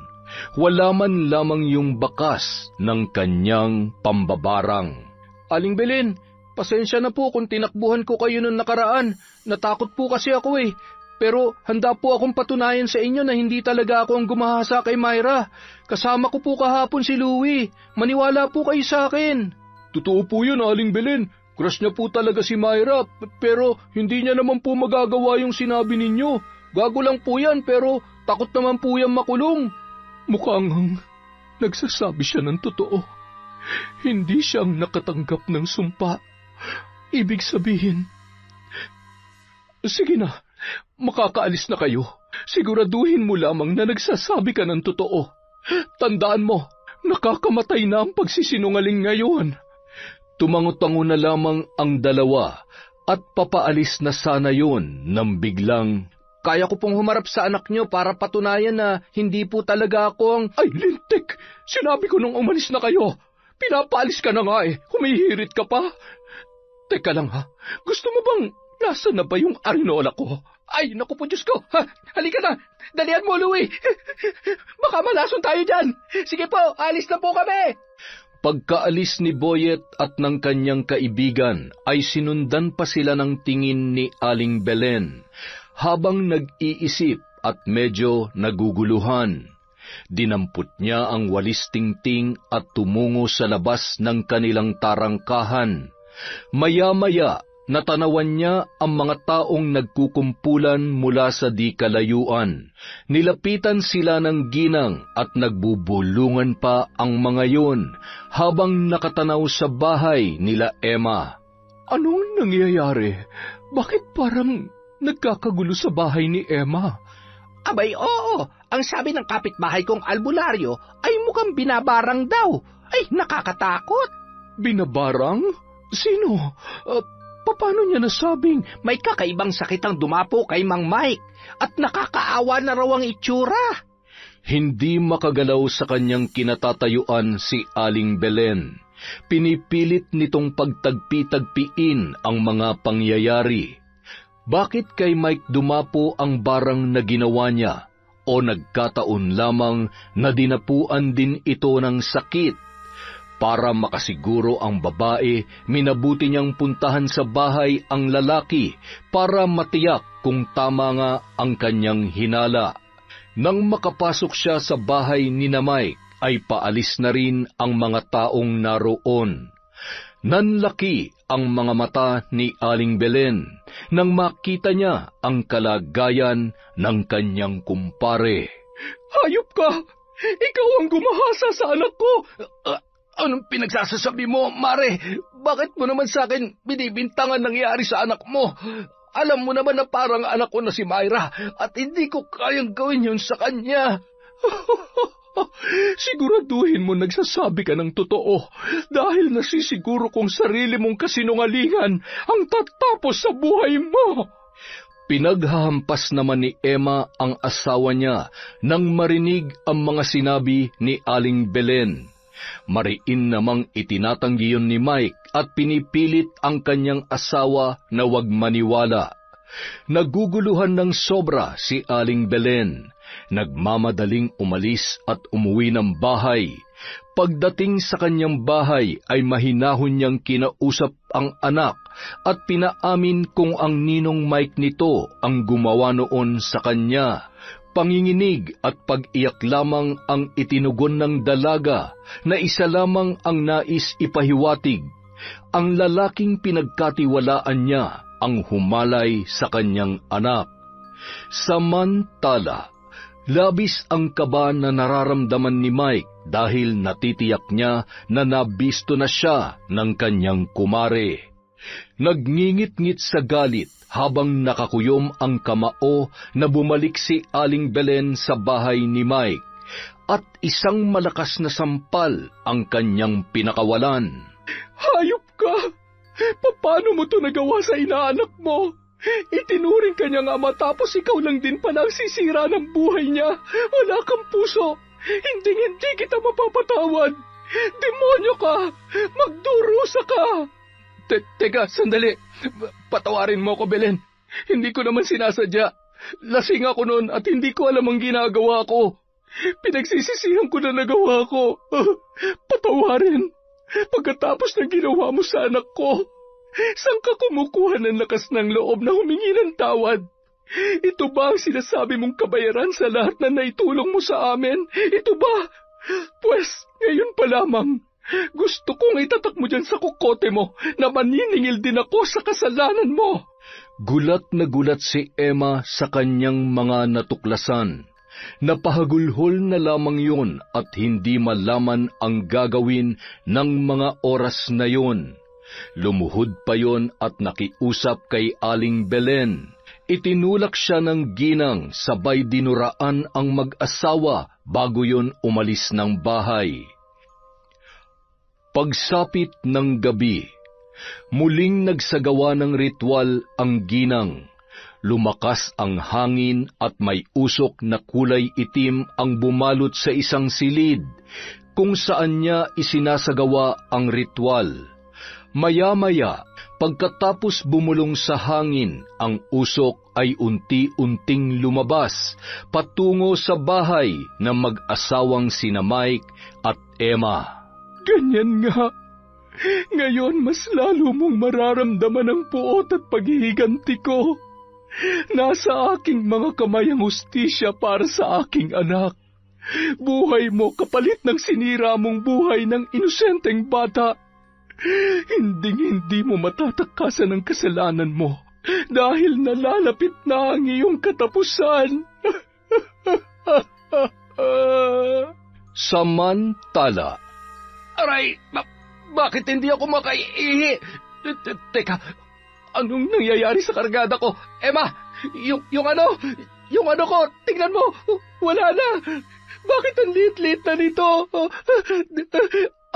Wala man lamang yung bakas ng kanyang pambabarang. Aling Belen, pasensya na po kung tinakbuhan ko kayo noong nakaraan. Natakot po kasi ako eh. Pero handa po akong patunayan sa inyo na hindi talaga ako ang gumahasa kay Myra. Kasama ko po kahapon si Louie. Maniwala po kayo sa akin. Totoo po yun, Aling Belen. Crush niya po talaga si Myra, pero hindi niya naman po magagawa yung sinabi ninyo. Gago lang po yan, pero takot naman po yan makulong. Mukhang nagsasabi siya ng totoo. Hindi siyang nakatanggap ng sumpa. Ibig sabihin, sige na, makakaalis na kayo. Siguraduhin mo lamang na nagsasabi ka ng totoo. Tandaan mo, nakakamatay na ang pagsisinungaling ngayon. Tumango-tango na lamang ang dalawa at papaalis na sana yun nang biglang, kaya ko pong humarap sa anak niyo para patunayan na hindi po talaga ako ang... Ay, lintik! Sinabi ko nung umalis na kayo. Pinapaalis ka na nga eh. Humihirit ka pa. Teka lang ha. Gusto mo bang nasa na ba yung arinola ko? Ay, naku po Diyos ko. Ha, halika na. Dalian mo, Louie. Baka malason tayo dyan. Sige po, alis na po kami. Pagkaalis ni Boyet at ng kanyang kaibigan ay sinundan pa sila ng tingin ni Aling Belen. Habang nag-iisip at medyo naguguluhan, dinampot niya ang walis tingting at tumungo sa labas ng kanilang tarangkahan. Maya-maya, natanawan niya ang mga taong nagkukumpulan mula sa di kalayuan. Nilapitan sila ng ginang at nagbubulungan pa ang mga yun habang nakatanaw sa bahay nila Emma. Anong nangyayari? Bakit parang nagkakagulo sa bahay ni Emma? Abay, oo. Ang sabi ng kapitbahay kong albularyo ay mukhang binabarang daw. Ay, nakakatakot. Binabarang? Sino? Paano niya nasabing may kakaibang sakit ang dumapo kay Mang Mike at nakakaawa na raw ang itsura? Hindi makagalaw sa kanyang kinatatayuan si Aling Belen. Pinipilit nitong pagtagpi-tagpiin ang mga pangyayari. Bakit kay Mike dumapo ang barang na ginawa niya? O nagkataon lamang na dinapuan din ito ng sakit? Para makasiguro ang babae, minabuti niyang puntahan sa bahay ang lalaki para matiyak kung tama nga ang kanyang hinala. Nang makapasok siya sa bahay ni Mike, ay paalis na rin ang mga taong naroon. Nanlaki ang mga mata ni Aling Belen nang makita niya ang kalagayan ng kanyang kumpare. Hayop ka! Ikaw ang gumahasa sa anak ko! Anong pinagsasasabi mo, Mare? Bakit mo naman sa akin binibintangan nangyari sa anak mo? Alam mo naman na parang anak ko na si Myra at hindi ko kayang gawin yun sa kanya. Siguraduhin mo nagsasabi ka ng totoo dahil nasisiguro kong sarili mong kasinungalingan ang tatapos sa buhay mo. Pinaghahampas naman ni Emma ang asawa niya nang marinig ang mga sinabi ni Aling Belen. Mariin namang itinatanggi yun ni Mike at pinipilit ang kanyang asawa na huwag maniwala. Naguguluhan ng sobra si Aling Belen. Nagmamadaling umalis at umuwi ng bahay. Pagdating sa kanyang bahay ay mahinahon niyang kinausap ang anak at pinaamin kung ang ninong Mike nito ang gumawa noon sa kanya. Panginginig at pag-iyak lamang ang itinugon ng dalaga na isa lamang ang nais ipahiwatig. Ang lalaking pinagkatiwalaan niya ang humalay sa kanyang anak. Samantala, labis ang kaba na nararamdaman ni Mike dahil natitiyak niya na nabisto na siya ng kanyang kumare. Nagngingit-ngit sa galit habang nakakuyom ang kamao na bumalik si Aling Belen sa bahay ni Mike at isang malakas na sampal ang kanyang pinakawalan. Hayop ka! Paano mo to nagawa sa inaanak mo? Itinuring ka niyang ama tapos ikaw lang din pala ang sisira ng buhay niya. Wala kang puso. Hindi kita mapapatawad. Demonyo ka! Magdurusa ka! Teka, sandali. Patawarin mo ko, Belen. Hindi ko naman sinasadya. Lasing ako noon at hindi ko alam ang ginagawa ko. Pinagsisisihan ko na nagawa ko. Patawarin. Pagkatapos ng ginawa mo sa anak ko, saan ka kumukuha ng lakas ng loob na humingi ng tawad? Ito ba ang sinasabi mong kabayaran sa lahat na naitulong mo sa amin? Ito ba? Pwes, ngayon pa lamang. Gusto kong itatak mo dyan sa kukote mo na maniningil din ako sa kasalanan mo. Gulat na gulat si Emma sa kanyang mga natuklasan. Napahagulhol na lamang yun at hindi malaman ang gagawin ng mga oras na yun. Lumuhod pa yon at nakiusap kay Aling Belen. Itinulak siya ng ginang sabay dinuraan ang mag-asawa bago yon umalis ng bahay. Pagsapit ng gabi, muling nagsagawa ng ritual ang ginang. Lumakas ang hangin at may usok na kulay itim ang bumalot sa isang silid kung saan niya isinasagawa ang ritual. Maya-maya, pagkatapos bumulong sa hangin, ang usok ay unti-unting lumabas patungo sa bahay ng mag-asawang sina Mike at Emma. Ganyan nga. Ngayon mas lalo mong mararamdaman ang puot at paghihiganti ko. Nasa aking mga kamay ang hustisya para sa aking anak. Buhay mo kapalit ng sinira mong buhay ng inosenteng bata. Hindi mo matatakasan ang kasalanan mo dahil nalalapit na ang iyong katapusan. Samantala, Aray, bakit hindi ako makaihi? Teka, anong nangyayari sa kargada ko? Emma, yung ano ko, tingnan mo, wala na. Bakit ang liit-liit na nito?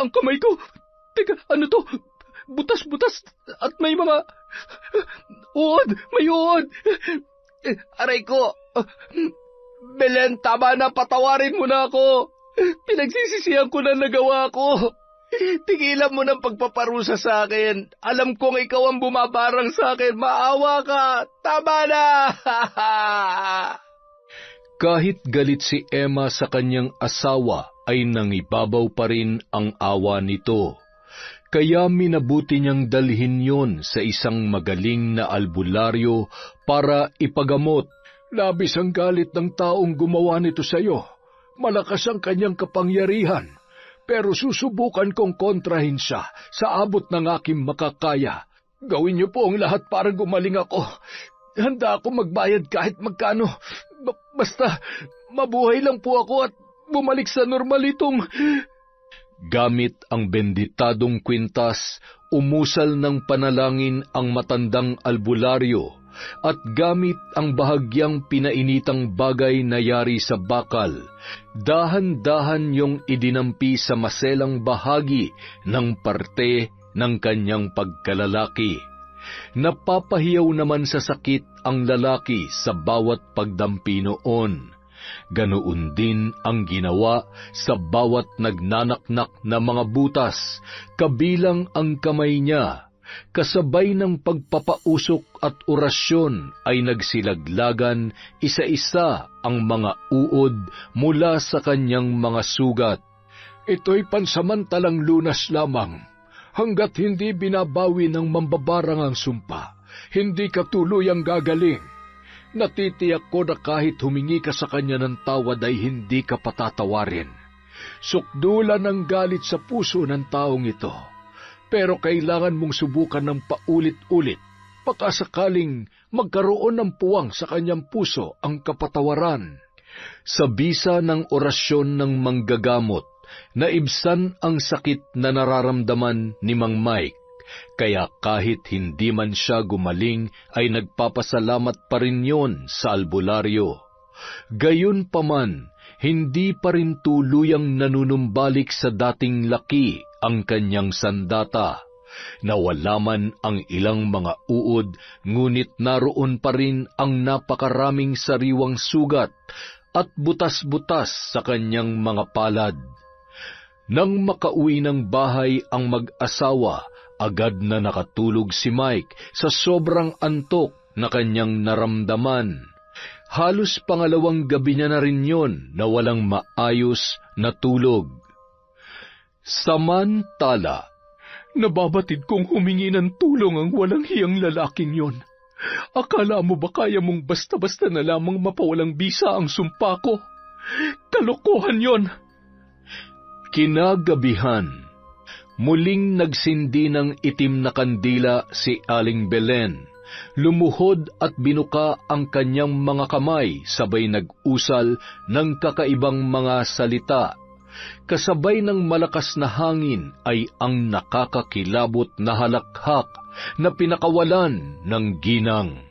Ang kamay ko, teka, ano to? Butas-butas at may mga uod, may uod. Aray ko, Belen, tama na, patawarin mo na ako. Pinagsisisihan ko na nagawa ko. Tigilan mo ng pagpaparusa sa akin. Alam kong ikaw ang bumabarang sa akin. Maawa ka. Tama na. kahit galit si Emma sa kanyang asawa, ay nangibabaw pa rin ang awa nito. Kaya minabuti niyang dalhin yon sa isang magaling na albularyo para ipagamot. Labis ang galit ng taong gumawa nito sa iyo. Malakas ang kanyang kapangyarihan, pero susubukan kong kontrahin siya sa abot ng aking makakaya. Gawin niyo po ang lahat para gumaling ako. Handa ako magbayad kahit magkano. Basta mabuhay lang po ako at bumalik sa normal itong... Gamit ang benditadong kwintas, umusal ng panalangin ang matandang albularyo, at gamit ang bahagyang pinainitang bagay na yari sa bakal, dahan-dahan yung idinampi sa maselang bahagi ng parte ng kanyang pagkalalaki. Napapahiyaw naman sa sakit ang lalaki sa bawat pagdampi noon. Ganoon din ang ginawa sa bawat nagnanaknak na mga butas, kabilang ang kamay niya, kasabay ng pagpapausok at orasyon ay nagsilaglagan isa-isa ang mga uod mula sa kanyang mga sugat. Ito'y pansamantalang lunas lamang. Hanggat hindi binabawi ng mambabarang ang sumpa, hindi ka tuluyang gagaling. Natitiyak ko na kahit humingi ka sa kanya ng tawad ay hindi ka patatawarin. Sukdulan ang galit sa puso ng taong ito. Pero kailangan mong subukan ng paulit-ulit, pakasakaling magkaroon ng puwang sa kanyang puso ang kapatawaran. Sa bisa ng orasyon ng manggagamot, naibsan ang sakit na nararamdaman ni Mang Mike, kaya kahit hindi man siya gumaling ay nagpapasalamat pa rin yon sa albularyo. Gayunpaman, hindi pa rin tuluyang nanunumbalik sa dating laki ang kanyang sandata. Nawala man ang ilang mga uod, ngunit naroon pa rin ang napakaraming sariwang sugat at butas-butas sa kanyang mga palad. Nang makauwi ng bahay ang mag-asawa, agad na nakatulog si Mike sa sobrang antok na kanyang naramdaman. Halos pangalawang gabi niya na rin yon na walang maayos na tulog. Samantala, nababatid kong humingi ng tulong ang walang hiyang lalaking yon. Akala mo ba kaya mong basta-basta na lamang mapawalang bisa ang sumpa ko? Kalokohan yon! Kinagabihan, muling nagsindi ng itim na kandila si Aling Belen. Lumuhod at binuka ang kanyang mga kamay, sabay nag-usal ng kakaibang mga salita. Kasabay ng malakas na hangin ay ang nakakakilabot na halakhak na pinakawalan ng ginang.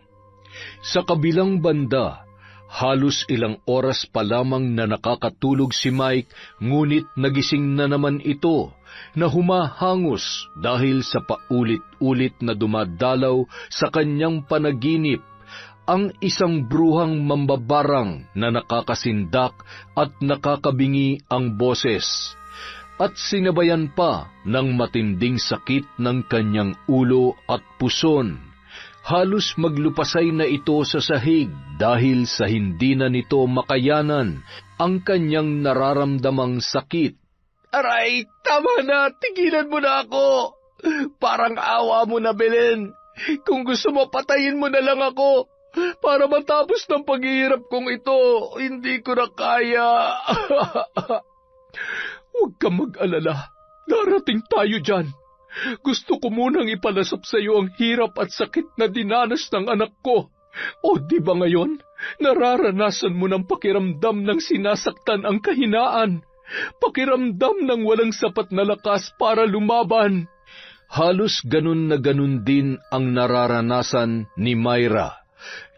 Sa kabilang banda, halos ilang oras pa lamang na nakakatulog si Mike, ngunit nagising na naman ito na humahangos dahil sa paulit-ulit na dumadalaw sa kanyang panaginip ang isang bruhang mambabarang na nakakasindak at nakakabingi ang boses, at sinabayan pa ng matinding sakit ng kanyang ulo at puson. Halos maglupasay na ito sa sahig dahil sa hindi na nito makayanan ang kanyang nararamdamang sakit. Aray, tama na! Tigilan mo na ako! Parang awa mo na, Belen. Kung gusto mo, patayin mo na lang ako. Para matapos ng paghihirap kong ito, hindi ko na kaya. Huwag kang mag-alala. Darating tayo dyan. Gusto ko munang ipalasap sa iyo ang hirap at sakit na dinanas ng anak ko. O di ba ngayon, nararanasan mo ng pakiramdam ng sinasaktan ang kahinaan. Pakiramdam ng walang sapat na lakas para lumaban. Halos ganun na ganun din ang nararanasan ni Myra.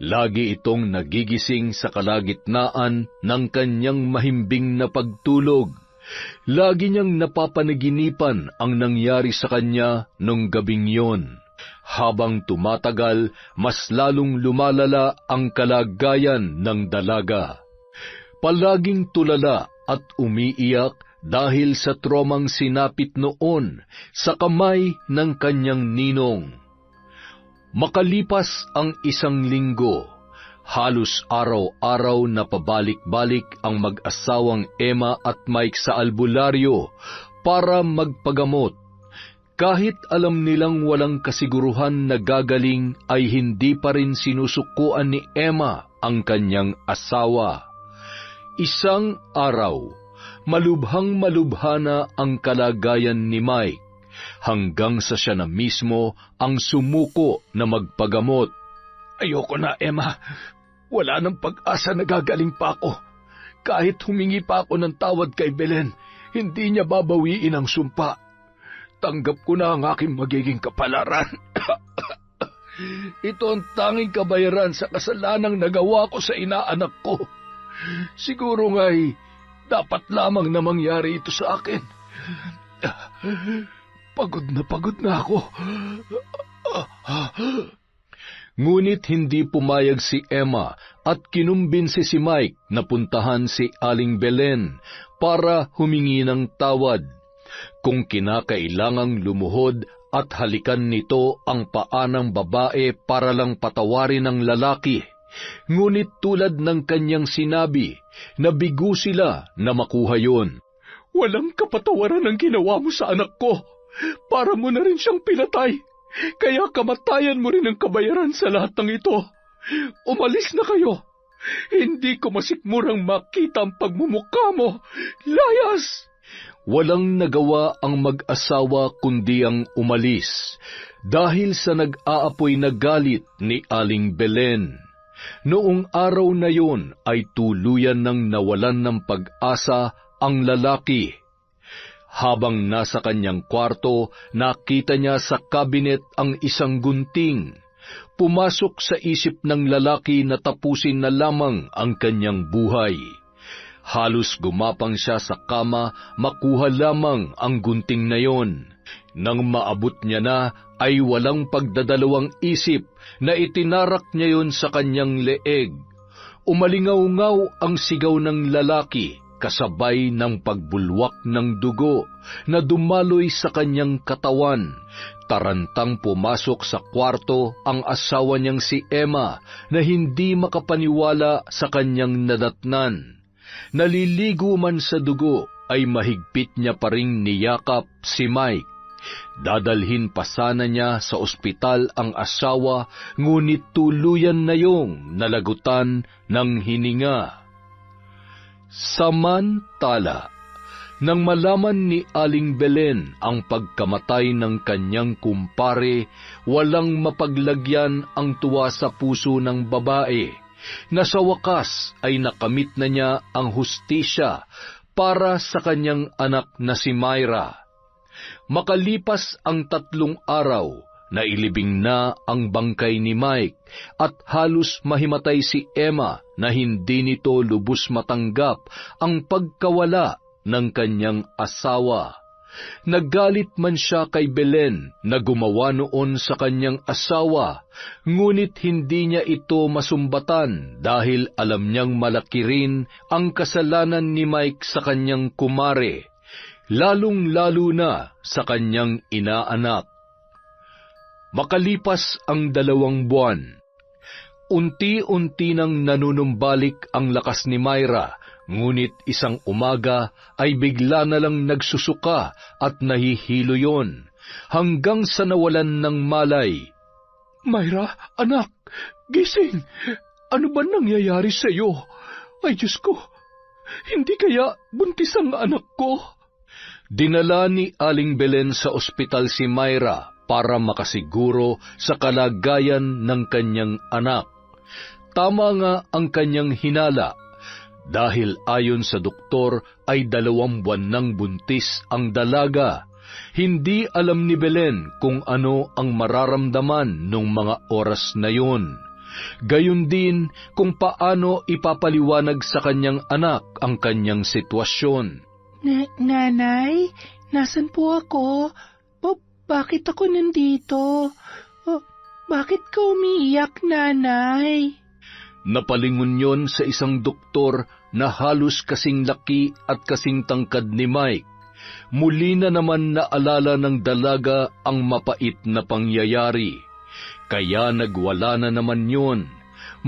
Lagi itong nagigising sa kalagitnaan ng kanyang mahimbing na pagtulog. Lagi niyang napapanaginipan ang nangyari sa kanya nung gabing yon. Habang tumatagal, mas lalong lumalala ang kalagayan ng dalaga. Palaging tulala at umiiyak dahil sa tromang sinapit noon sa kamay ng kanyang ninong. Makalipas ang isang linggo, halos araw-araw na pabalik-balik ang mag-asawang Emma at Mike sa albularyo para magpagamot. Kahit alam nilang walang kasiguruhan na gagaling, ay hindi pa rin sinusukuan ni Emma ang kanyang asawa. Isang araw, malubhang-malubha na ang kalagayan ni Mike, hanggang sa siya na mismo ang sumuko na magpagamot. Ayoko na, Emma. Wala nang pag-asa na gagaling pa ako. Kahit humingi pa ako ng tawad kay Belen, hindi niya babawiin ang sumpa. Tanggap ko na ang aking magiging kapalaran. Ito ang tanging kabayaran sa kasalanang nagawa ko sa inaanak ko. Siguro nga'y dapat lamang na mangyari ito sa akin. Pagod na ako. Ngunit hindi pumayag si Emma at kinumbinsi si Mike na puntahan si Aling Belen para humingi ng tawad. Kung kinakailangang lumuhod at halikan nito ang paa ng babae para lang patawarin ng lalaki. Ngunit tulad ng kanyang sinabi, nabigo sila na makuha yon. Walang kapatawaran ang ginawa mo sa anak ko. Para mo na rin siyang pinatay. Kaya kamatayan mo rin ang kabayaran sa lahat ng ito. Umalis na kayo. Hindi ko masikmurang makita ang pagmumukha mo. Layas! Walang nagawa ang mag-asawa kundi ang umalis, dahil sa nag-aapoy na galit ni Aling Belen. Noong araw na yon ay tuluyan ng nawalan ng pag-asa ang lalaki. Habang nasa kanyang kwarto, nakita niya sa kabinet ang isang gunting. Pumasok sa isip ng lalaki na tapusin na lamang ang kanyang buhay. Halos gumapang siya sa kama, makuha lamang ang gunting na yon. Nang maabot niya na, ay walang pagdadalawang isip na itinarak niya yon sa kanyang leeg. Umalingaw-ngaw ang sigaw ng lalaki, kasabay ng pagbulwak ng dugo na dumaloy sa kanyang katawan. Tarantang pumasok sa kwarto ang asawa niyang si Emma na hindi makapaniwala sa kanyang nadatnan. Naliligo man sa dugo, ay mahigpit niya pa ring niyakap si Mike. Dadalhin pa sana niya sa ospital ang asawa, ngunit tuluyan na yung nalagutan ng hininga. Samantala, nang malaman ni Aling Belen ang pagkamatay ng kanyang kumpare, walang mapaglagyan ang tuwa sa puso ng babae, na sa wakas ay nakamit na niya ang hustisya para sa kanyang anak na si Myra. Makalipas ang 3 araw, nailibing na ang bangkay ni Mike at halos mahimatay si Emma na hindi nito lubos matanggap ang pagkawala ng kanyang asawa. Nagalit man siya kay Belen na gumawa noon sa kanyang asawa, ngunit hindi niya ito masumbatan dahil alam niyang malaki rin ang kasalanan ni Mike sa kanyang kumare, lalong-lalo na sa kanyang inaanak. Makalipas ang 2 buwan, unti-unti nang nanunumbalik ang lakas ni Myra, ngunit isang umaga ay bigla na lang nagsusuka at nahihilo yon, hanggang sa nawalan ng malay. Myra, anak, gising! Ano ba nangyayari sa iyo? Ay Diyos ko, hindi kaya buntis ang anak ko? Dinala ni Aling Belen sa ospital si Myra para makasiguro sa kalagayan ng kanyang anak. Tama nga ang kanyang hinala, dahil ayon sa doktor ay 2 buwan nang buntis ang dalaga. Hindi alam ni Belen kung ano ang mararamdaman nung mga oras na yun. Gayon din kung paano ipapaliwanag sa kanyang anak ang kanyang sitwasyon. Nanay, nasan po ako? Bakit ako nandito? Bakit ka umiiyak, nanay? Napalingon yon sa isang doktor na halos kasing laki at kasing tangkad ni Mike. Muli na naman naalala ng dalaga ang mapait na pangyayari. Kaya nagwala na naman yon.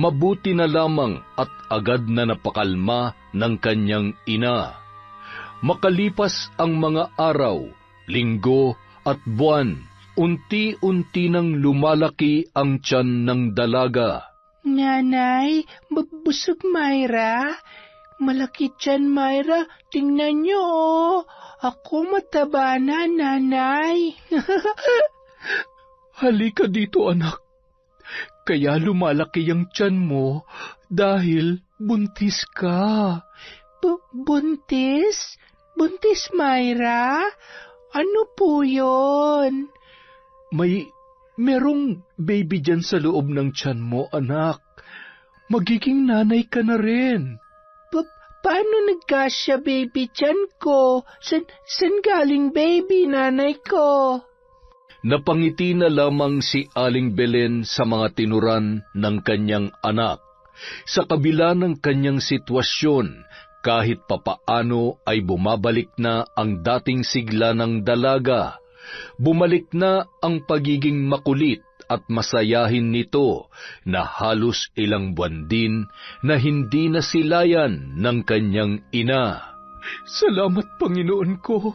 Mabuti na lamang at agad na napakalma ng kanyang ina. Makalipas ang mga araw, linggo at buwan, unti-unti nang lumalaki ang tiyan ng dalaga. Nanay, busog Myra. Malaki tiyan, Myra. Tingnan niyo, oh. Ako mataba na, nanay. Halika dito, anak. Kaya lumalaki ang tiyan mo dahil buntis ka. Buntis? Buntis, Myra? Ano po yun? Merong baby dyan sa loob ng tiyan mo, anak. Magiging nanay ka na rin. Paano nagkasya baby tiyan ko? San galing baby, nanay ko? Napangiti na lamang si Aling Belen sa mga tinuran ng kanyang anak. Sa kabila ng kanyang sitwasyon, kahit papaano ay bumabalik na ang dating sigla ng dalaga. Bumalik na ang pagiging makulit at masayahin nito na halos ilang buwan din na hindi nasilayan ng kanyang ina. Salamat, Panginoon ko.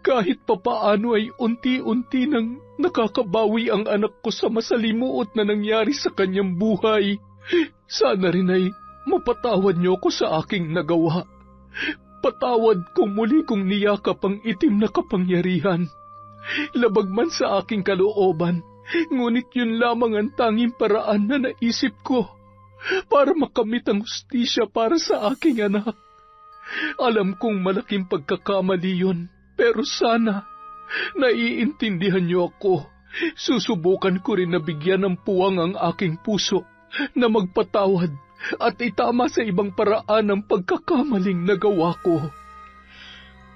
Kahit papaano ay unti-unti nang nakakabawi ang anak ko sa masalimuot na nangyari sa kanyang buhay. Sana rin ay mapatawad niyo ko sa aking nagawa. Patawad kung muli kong niyakap ang itim na kapangyarihan. Labag man sa aking kalooban, ngunit yun lamang ang tanging paraan na naisip ko para makamit ang hustisya para sa aking anak. Alam kong malaking pagkakamali yun, pero sana naiintindihan niyo ako. Susubukan ko rin na bigyan ng puwang ang aking puso na magpatawad at itama sa ibang paraan ang pagkakamaling nagawa ko.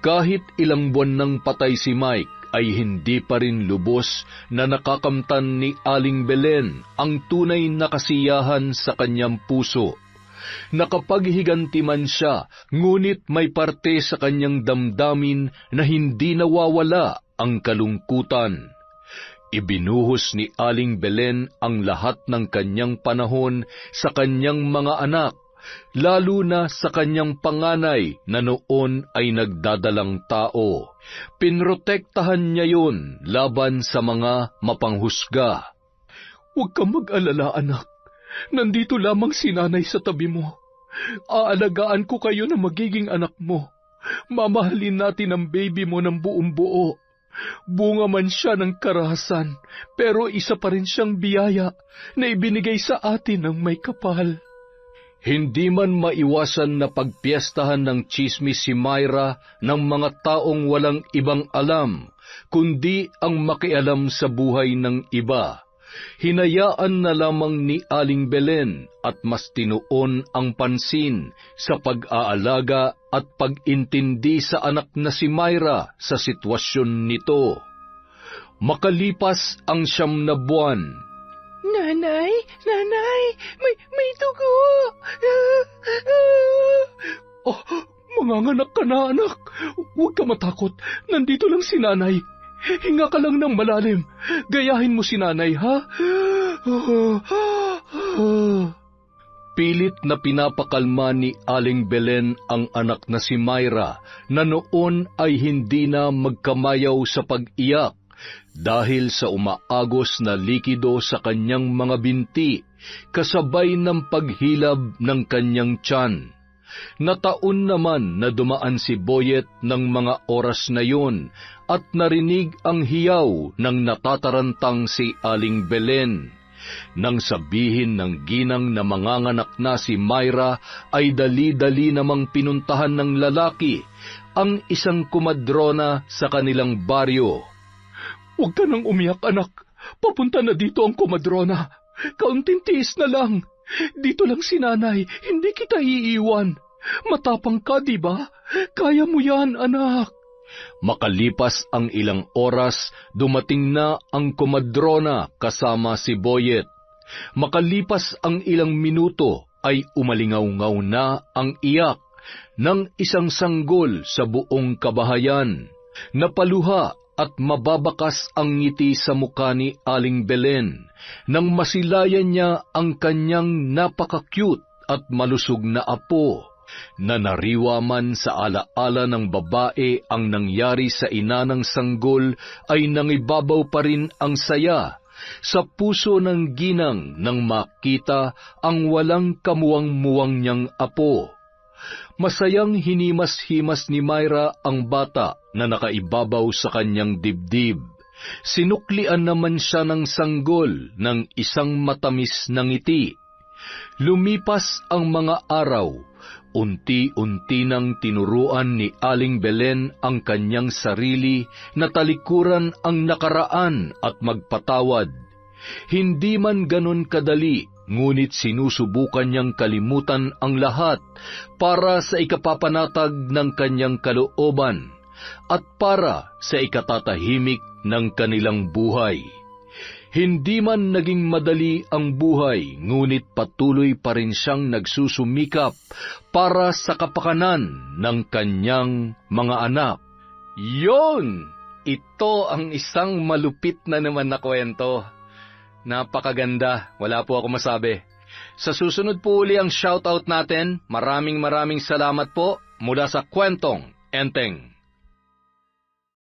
Kahit ilang buwan nang patay si Mike, ay hindi pa rin lubos na nakakamtan ni Aling Belen ang tunay na kasiyahan sa kanyang puso. Nakapaghiganti man siya, ngunit may parte sa kanyang damdamin na hindi nawawala ang kalungkutan. Ibinuhos ni Aling Belen ang lahat ng kanyang panahon sa kanyang mga anak, lalo na sa kanyang panganay na noon ay nagdadalang tao. Pinrotektahan niya yun laban sa mga mapanghusga. Huwag kang mag-alala, anak. Nandito lamang si nanay sa tabi mo. Aalagaan ko kayo na magiging anak mo. Mamahalin natin ang baby mo ng buong buo. Bunga man siya ng karahasan, pero isa pa rin siyang biyaya na ibinigay sa atin ng may kapal. Hindi man maiwasan na pagpiestahan ng tsismis si Myra ng mga taong walang ibang alam, kundi ang makialam sa buhay ng iba. Hinayaan na lamang ni Aling Belen at mas tinuon ang pansin sa pag-aalaga at pag-intindi sa anak na si Myra sa sitwasyon nito. Makalipas ang 9 na buwan, Nanay, may dugo. Oh, manganganak ka na, anak. Huwag ka matakot. Nandito lang si nanay. Hinga ka lang ng malalim. Gayahin mo si nanay, ha? Pilit na pinapakalma ni Aling Belen ang anak na si Myra na noon ay hindi na magkamayaw sa pag-iyak dahil sa umaagos na likido sa kanyang mga binti kasabay ng paghilab ng kanyang tiyan. Nataon naman na dumaan si Boyet ng mga oras na yon at narinig ang hiyaw ng natatarantang si Aling Belen. Nang sabihin ng ginang na manganganak na si Myra, ay dali-dali namang pinuntahan ng lalaki ang isang kumadrona sa kanilang baryo. Huwag ka nang umiyak, anak. Papunta na dito ang kumadrona. Kaunting tiis na lang. Dito lang si nanay. Hindi kita iiwan. Matapang ka, di ba? Kaya mo yan, anak. Makalipas ang ilang oras, dumating na ang kumadrona kasama si Boyet. Makalipas ang ilang minuto, ay umalingaw-ngaw na ang iyak ng isang sanggol sa buong kabahayan. Napaluha at mababakas ang ngiti sa mukha ni Aling Belen nang masilayan niya ang kanyang napaka-cute at malusog na apo. Nanariwa man sa alaala ng babae ang nangyari sa ina ng sanggol, ay nangibabaw pa rin ang saya sa puso ng ginang nang makita ang walang kamuwang-muwang niyang apo. Masayang hinimas-himas ni Myra ang bata na nakaibabaw sa kanyang dibdib. Sinuklian naman siya ng sanggol ng isang matamis na ngiti. Lumipas ang mga araw. Unti-unti nang tinuruan ni Aling Belen ang kanyang sarili na talikuran ang nakaraan at magpatawad. Hindi man ganon kadali, ngunit sinusubukan niyang kalimutan ang lahat para sa ikapapanatag ng kanyang kalooban at para sa ikatatahimik ng kanilang buhay. Hindi man naging madali ang buhay, ngunit patuloy pa rin siyang nagsusumikap para sa kapakanan ng kanyang mga anak. Yon ito ang isang malupit na naman na kwento. Napakaganda, wala po ako masabi. Sa susunod po uli ang shoutout natin. Maraming salamat po mula sa Kwentong Enteng.